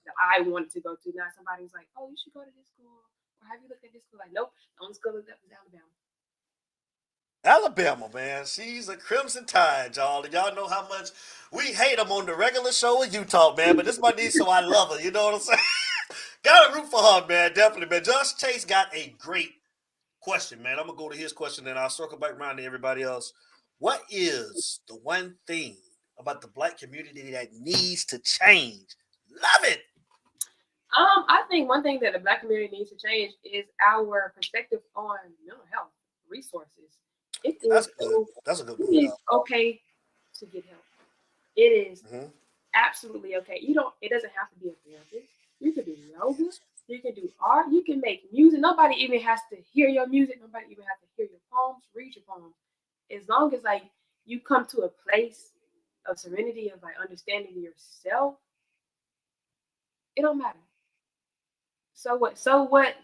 That I wanted to go to. Now somebody was like, "Oh, you should go to this school," or "Have you looked at this school?" Like, nope. The only school that was Alabama. Alabama, man. She's a Crimson Tide, y'all. And y'all know how much we hate them on the regular show with Utah, man. But this is my niece, so I love her. You know what I'm saying? Gotta root for her, man. Definitely, man. Josh Chase got a great question, man. I'm gonna go to his question, and I'll circle back around to everybody else. What is the one thing about the Black community that needs to change? Love it. I think one thing that the Black community needs to change is our perspective on mental health resources. It is That's a good one. It is okay to get help. It is absolutely okay. It doesn't have to be a therapist. You can do yoga. You can do art. You can make music. Nobody even has to hear your music. Nobody even has to hear your poems, read your poems. As long as like you come to a place of serenity, of like understanding yourself, it don't matter. So what? So what?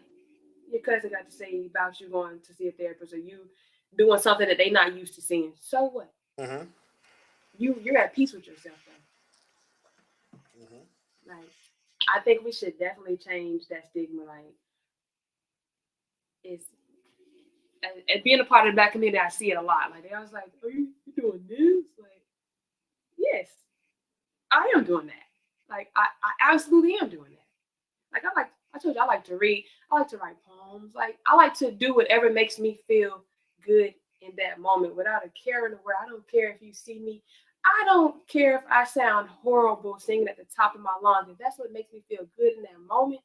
Your cousin got to say about you going to see a therapist, or you doing something that they're not used to seeing. So what? You're at peace with yourself, though. Like, I think we should definitely change that stigma. Like, it's and being a part of the Black community, I see it a lot. Like, they always like, "Are you doing this?" Like, yes, I am doing that. Like, I absolutely am doing that. Like, I told you, I like to read. I like to write poems. Like, I like to do whatever makes me feel good in that moment without a care in the world. I don't care if you see me. I don't care if I sound horrible singing at the top of my lungs. If that's what makes me feel good in that moment,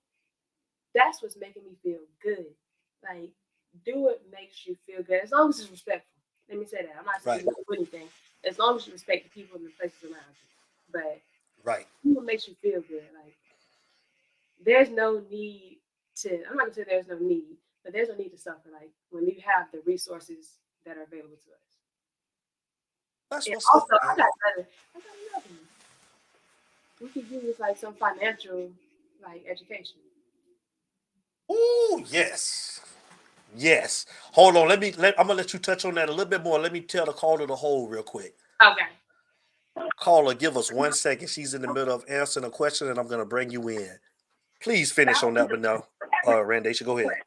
that's what's making me feel good. Like, do what makes you feel good. As long as it's respectful. Let me say that. I'm not saying you do anything. As long as you respect the people and the places around you. But do what makes you feel good. Like, there's no need to, I'm not gonna say there's no need, but there's no need to suffer. Like, when you have the resources that are available to us. That's and what's also, up, I got another one. We could use like some financial, like, education. Ooh, yes. Yes. Hold on. I'm gonna let you touch on that a little bit more. Let me tell the caller to hold real quick. Okay. Caller, give us 1 second. She's in the middle of answering a question, and I'm gonna bring you in. Please finish on that, but no. Randaysha, go ahead.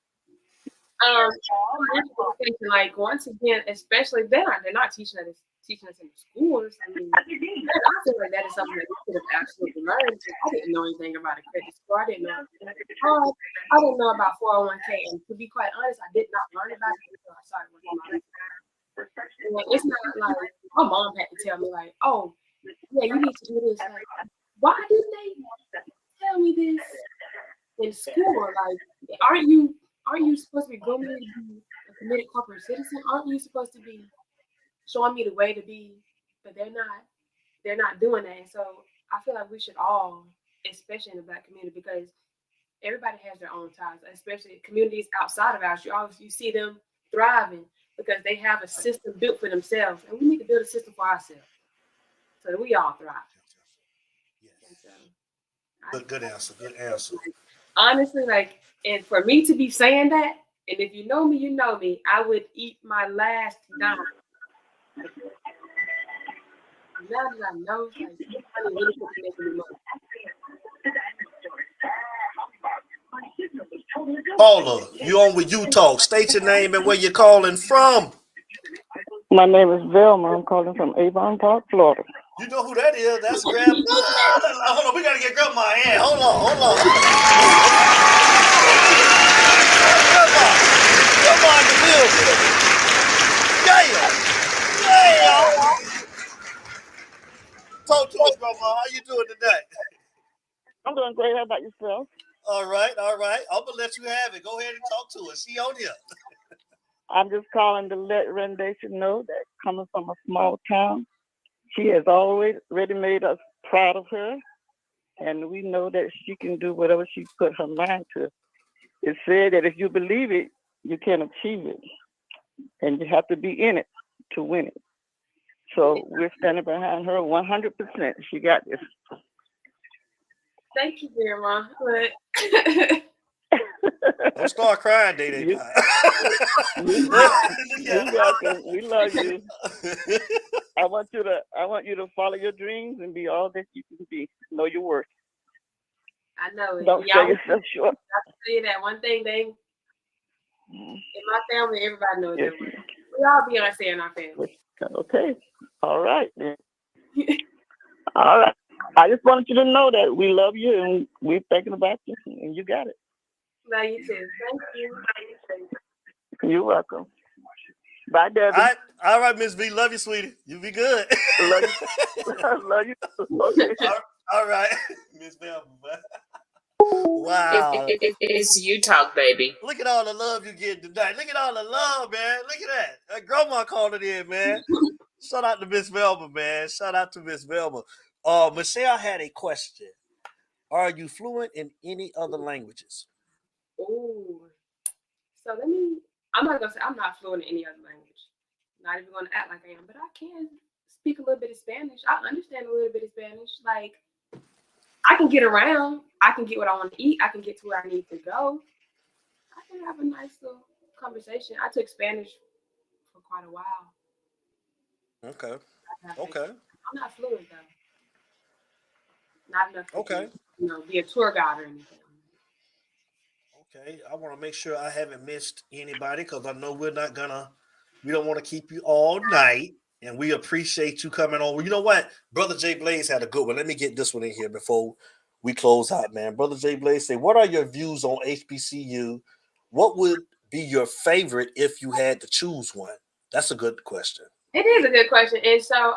Like, once again, especially they're not teaching us in the schools. I mean, I feel like that is something that we could have absolutely learned. I didn't know anything about a credit score. I didn't know I didn't know about 401k. And to be quite honest, I did not learn about it until I started working my life. It's not like my mom had to tell me, like, "Oh, yeah, you need to do this." Like, why didn't they tell me this in school? Like, aren't you supposed to be grooming me to be a committed corporate citizen? Aren't you supposed to be showing me the way to be? But they're not doing that. And so I feel like we should all especially in the Black community, because everybody has their own ties, especially communities outside of ours. You see them thriving because they have a system built for themselves, and we need to build a system for ourselves so that we all thrive. So, Good answer. Good answer. Honestly, like, and for me to be saying that, and if you know me, you know me, I would eat my last dime. Now that I know, like, I really put to make any money. Caller, you on with You Talk. State your name and where you're calling from. My name is Velma. I'm calling from Avon Park, Florida. You know who that is? That's Grandma. Hold on, we gotta get Grandma a hand. Hold on. Grandma in the building. Yeah. Talk to us, Grandma. How you doing today? I'm doing great. How about yourself? All right. I'm gonna let you have it. Go ahead and talk to us. She on here. I'm just calling to let Randaysha know that coming from a small town, she has always already made us proud of her, and we know that she can do whatever she put her mind to. It's said that if you believe it, you can achieve it, and you have to be in it to win it. So we're standing behind her 100%. She got this. Thank you, Grandma. But don't start crying, Day. You're welcome. We love you. I want you to follow your dreams and be all that you can be. Know your worth. I know it. Don't sell yourself short. I tell you that one thing, in my family, everybody knows their worth. We all be on saying our family. Okay. All right. All right. I just wanted you to know that we love you and we're thinking about you, and you got it. Love you too. Thank you. You're welcome. Bye, Debbie. All right, Miss V. Love you, sweetie. You be good. Love you. Love you. Okay. All right, Miss Velma. Wow. It's You Talk, baby. Look at all the love you get tonight. Look at all the love, man. Look at that. That grandma called it in, man. Shout out to Miss Velma, man. Shout out to Miss Velma. Michelle had a question. Are you fluent in any other languages? Oh, so I'm not gonna say I'm not fluent in any other language. Not even gonna act like I am, but I can speak a little bit of Spanish. I understand a little bit of Spanish. Like, I can get around. I can get what I want to eat. I can get to where I need to go. I can have a nice little conversation. I took Spanish for quite a while. Okay. I'm not fluent though. Not enough to be a tour guide or anything. Okay. I want to make sure I haven't missed anybody because I know we don't want to keep you all night. And we appreciate you coming on. You know what? Brother Jay Blaze had a good one. Let me get this one in here before we close out, man. Brother Jay Blaze say, what are your views on HBCU? What would be your favorite if you had to choose one? That's a good question. It is a good question. And so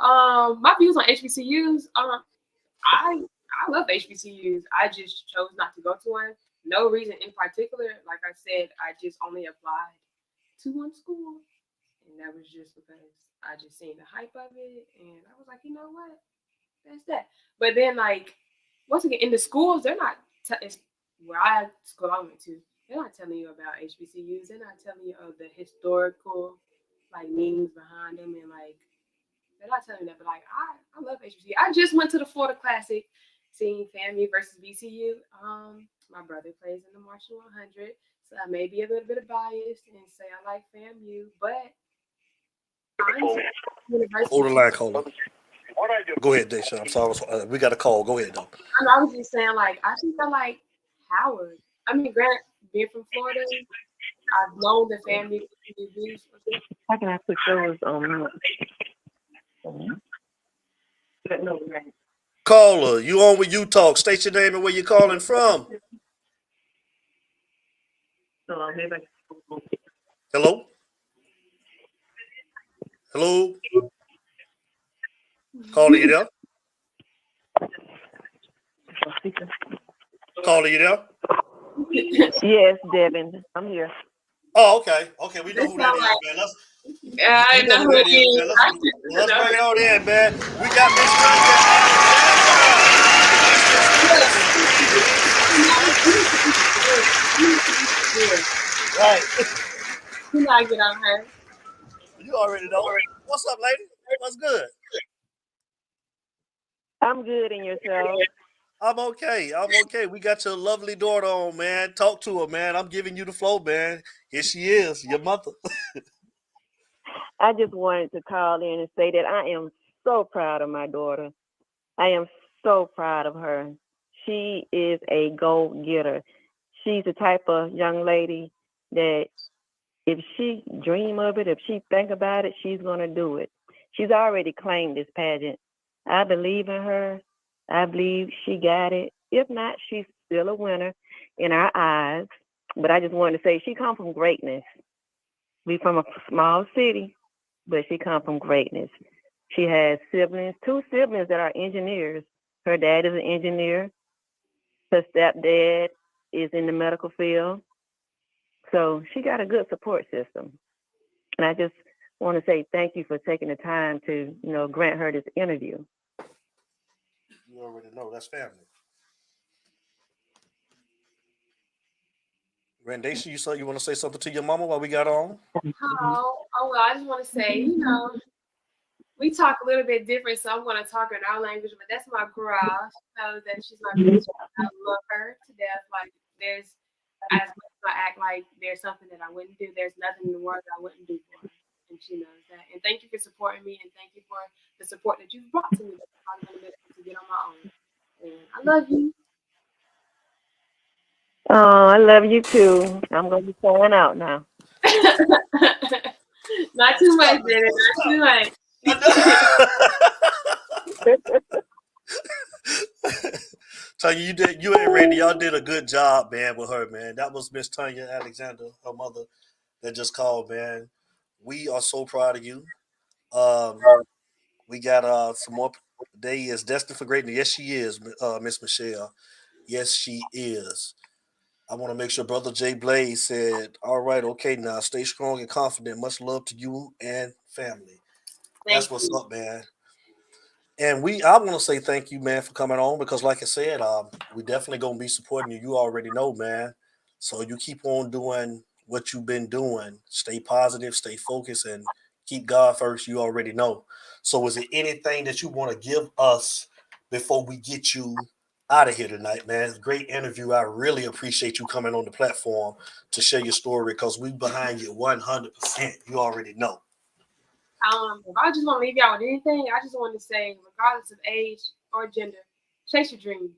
my views on HBCUs, I love HBCUs. I just chose not to go to one. No reason in particular. Like I said, I just only applied to one school. And that was just because I just seen the hype of it. And I was like, you know what? That's that. But then, like, once again, in the schools, they're not, school I went to, they're not telling you about HBCUs. They're not telling you of the historical, like, meanings behind them. And, like, they're not telling you that. But, like, I love HBCU. I just went to the Florida Classic, seeing FAMU versus VCU. My brother plays in the Marshall 100. So I may be a little bit biased and say I like FAMU. But hold the line, caller. Go ahead, Deshaun. I'm sorry. We got a call. Go ahead, though. I was just saying, like, I think I like Howard. I mean, Grant, being from Florida, I've known the family. How can I put yours on? Caller, you on with You Talk. State your name and where you calling from. Hello? Hello? Caller, you there? Caller, you there? Yes, Devin. I'm here. Oh, okay. Okay, we know who that is, man. I know who it is. Let's bring it on in, man. We got Miss Right. You know I get on her. You already know. What's up, lady? What's good? I'm good in yourself. I'm okay. I'm okay. We got your lovely daughter on, man. Talk to her, man. I'm giving you the flow, man. Here she is, your mother. I just wanted to call in and say that I am so proud of my daughter. I am so proud of her. She is a go-getter. She's the type of young lady that if she dream of it, if she think about it, she's going to do it. She's already claimed this pageant. I believe in her. I believe she got it. If not, she's still a winner in our eyes. But I just wanted to say she come from greatness. We from a small city, but she come from greatness. She has siblings, two siblings that are engineers. Her dad is an engineer. Her stepdad is in the medical field. So she got a good support system. And I just want to say thank you for taking the time to, grant her this interview. You already know. That's family. Randaysha, you want to say something to your mama while we got on? Oh, well, I just want to say, we talk a little bit different, so I'm going to talk in our language, but that's my girl. She knows that she's my best friend. I love her to death. Like, as much as I act like there's something that I wouldn't do, there's nothing in the world that I wouldn't do for her. And she knows that. And thank you for supporting me, and thank you for the support that you've brought to me that's probably going to be able to get on my own. And I love you. Oh, I love you too. I'm going to be signing out now. Not too much, baby. Not too much. Tanya, you and Randy, y'all did a good job, man, with her, man. That was Miss Tanya Alexander, her mother, that just called, man. We are so proud of you. We got some more. Day is destined for greatness. Yes, she is, Miss Michelle. Yes, she is. I want to make sure Brother Jay Blaze said, all right, okay, now stay strong and confident. Much love to you and family. That's what's up, man. And I want to say thank you, man, for coming on because, like I said, we definitely gonna be supporting you. You already know, man. So you keep on doing what you've been doing. Stay positive, stay focused, and keep God first. You already know. So, is there anything that you want to give us before we get you out of here tonight, man? Great interview. I really appreciate you coming on the platform to share your story because we behind you 100%. You already know. If I just want to leave y'all with anything, I just want to say, regardless of age or gender, chase your dreams.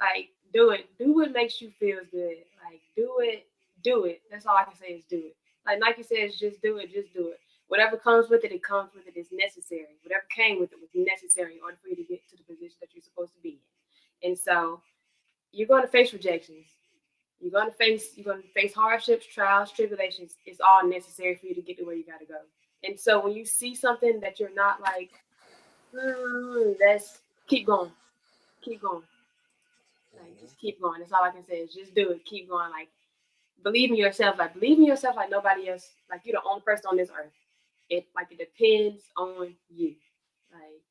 Like, do it. Do what makes you feel good. Like, do it. Do it. That's all I can say is do it. Like Nike says, just do it. Just do it. Whatever comes with it, it comes with it. It's necessary. Whatever came with it was necessary in order for you to get to the position that you're supposed to be in. And so, you're going to face rejections. You're going to face hardships, trials, tribulations. It's all necessary for you to get to where you got to go. And so when you see something that you're not like, that's keep going. Keep going. Like, just keep going. That's all I can say is just do it. Keep going. Like, believe in yourself. Like, believe in yourself like nobody else. Like, you're the only person on this earth. It depends on you. Like,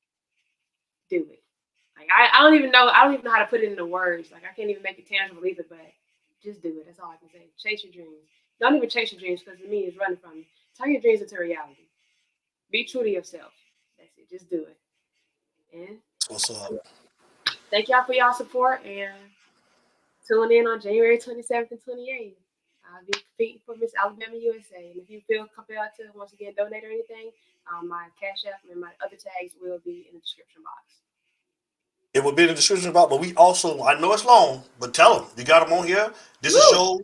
do it. Like, I don't even know how to put it into words. Like, I can't even make it tangible either, but just do it. That's all I can say. Chase your dreams. Don't even chase your dreams because to me it's running from you. Turn your dreams into reality. Be true to yourself. That's it. Just do it. And what's up? Thank y'all for y'all support and tune in on January 27th and 28th. I'll be competing for Miss Alabama USA. And if you feel compelled to once again donate or anything, my Cash App and my other tags will be in the description box. It will be in the description box, but we also, I know it's long, but tell them you got them on here. This is your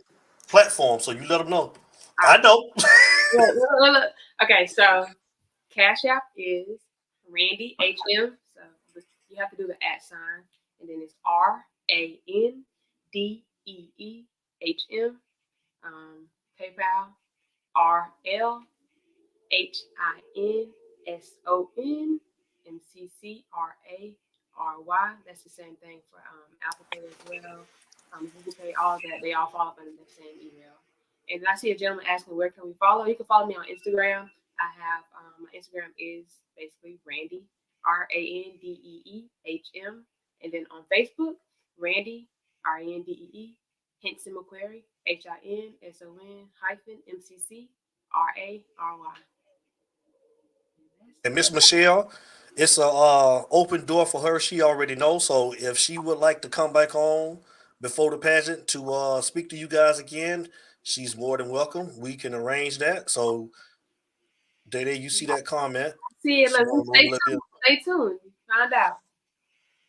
platform, so you let them know. I know. Look. Okay, so Cash App is Randee HM. So you have to do the @ sign, and then it's RANDEEHM. PayPal RLHINSONMCCRARY. That's the same thing for Apple Pay as well. Google Pay, all of that. They all fall under the same email. And I see a gentleman asking where can we follow. You can follow me on Instagram. I have my Instagram is basically Randee RANDEEHM, and then on Facebook Randee Randee, Hinson McCrary, HINSON-MCCRARY. And Miss Michelle, it's a open door for her. She already knows. So if she would like to come back on before the pageant to speak to you guys again, she's more than welcome. We can arrange that. So, Day, you see that comment? See it. She on Stay over there. tuned. Stay tuned. Find out.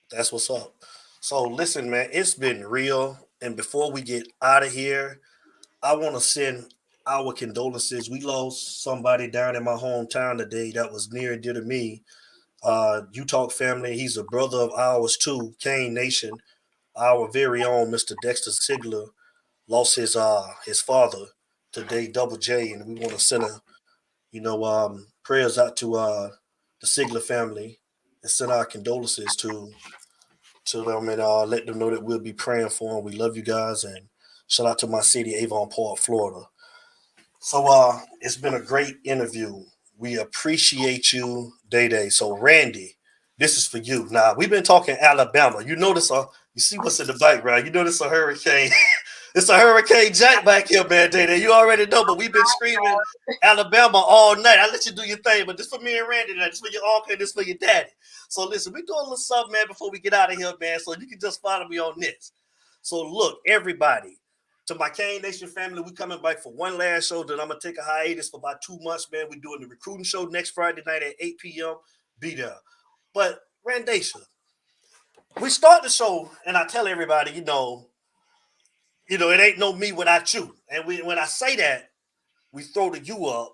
That's what's up. So listen, man, it's been real. And before we get out of here, I want to send our condolences. We lost somebody down in my hometown today that was near and dear to me. Utah family. He's a brother of ours too, Kane Nation. Our very own Mr. Dexter Sigler lost his father today, Double J, and we want to send prayers out to the Sigler family and send our condolences to them and let them know that we'll be praying for them. We love you guys, and shout out to my city, Avon Park, Florida. So it's been a great interview. We appreciate you, Day. So Randee, this is for you. Now we've been talking Alabama. You notice you see what's in the background. You notice a hurricane. It's a Hurricane Jack back here, man, Day. You already know, but we've been screaming Alabama all night. I'll let you do your thing, but this for me and Randee, this for your uncle, and this for your daddy. So listen, we doing a little something, man, before we get out of here, man, so you can just follow me on this. So look, everybody, to my Kane Nation family, we coming back for one last show. Then I'm going to take a hiatus for about 2 months, man. We're doing the recruiting show next Friday night at 8 p.m. Be there. But Randaysha, we start the show, and I tell everybody, it ain't no me without you. And when I say that, we throw the you up.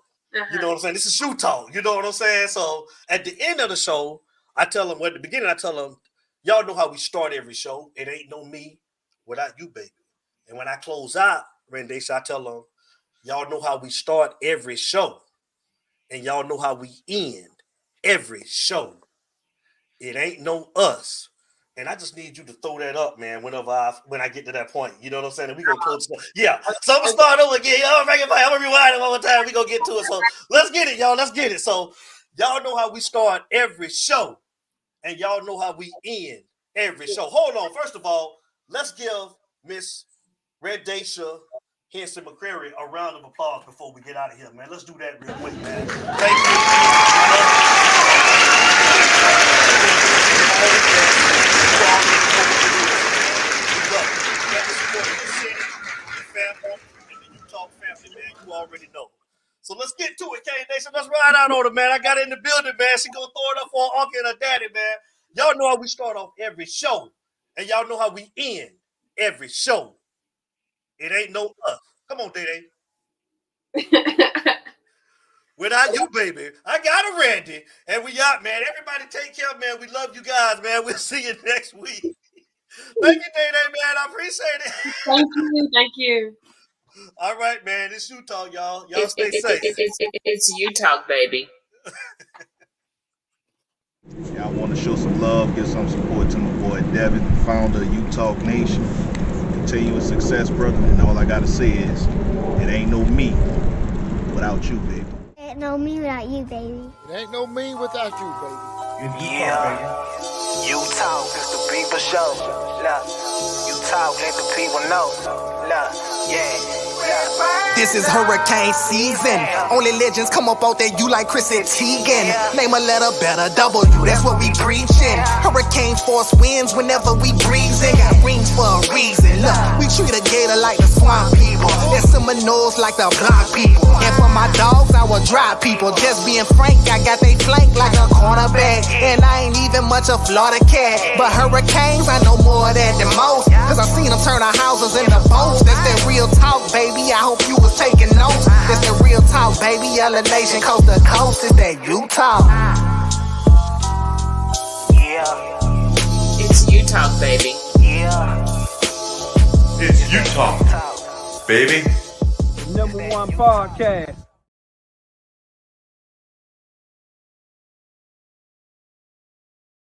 You know what I'm saying? This is shoe talk. You know what I'm saying? So at the end of the show, I tell them, at the beginning, I tell them, y'all know how we start every show. It ain't no me without you, baby. And when I close out, Randaysha, I tell them, y'all know how we start every show. And y'all know how we end every show. It ain't no us. And I just need you to throw that up, man, when I get to that point. You know what I'm saying? And we gonna close. Yeah. So I'm gonna start over again. I'm gonna rewind it one more time. We gonna get to it. So let's get it, y'all. Let's get it. So y'all know how we start every show, and y'all know how we end every show. Hold on. First of all, let's give Miss Randaysha Hinson McCrary a round of applause before we get out of here, man. Let's do that real quick, man. Thank you already know. So let's get to it, Kane Nation. Let's ride out on it, man. I got it in the building, man. She gonna throw it up for her uncle and her daddy, man. Y'all know how we start off every show, and y'all know how we end every show. It ain't no us. Come on, Day. Without you, baby. I got a Randee, and we out, man. Everybody take care, man. We love you guys, man. We'll see you next week. Thank you, Day, man. I appreciate it. Thank you. All right, man. It's you talk, y'all. Y'all stay safe. It's you talk, baby. Yeah, I want to show some love, give some support to my boy Devin, founder of Utah Nation. Continuous success, brother. And all I got to say is, it ain't no me without you, baby. It ain't no me without you, baby. It ain't no me without you, baby. Yeah. You talk, it's the people show. Look, you talk, let the people know. Look, yeah. This is hurricane season. Only legends come up out there, you like Chris and Teigen. Name a letter better, W, that's what we preaching. Hurricane force winds whenever we breezing. Got rings for a reason. Look, we treat a gator like the swamp people. And Seminoles like the block people. And for my dogs, our dry people. Just being frank, I got they flank like a cornerback. And I ain't even much a Florida cat. But hurricanes, I know more of that than most. Cause I seen them turn our houses into boats. That's that real talk, baby. I hope you was taking notes. That's the real talk, baby. Yellow Nation, coast to coast. Is that Utah? Yeah. It's you talk, baby. Yeah. It's you talk, baby. #1 podcast.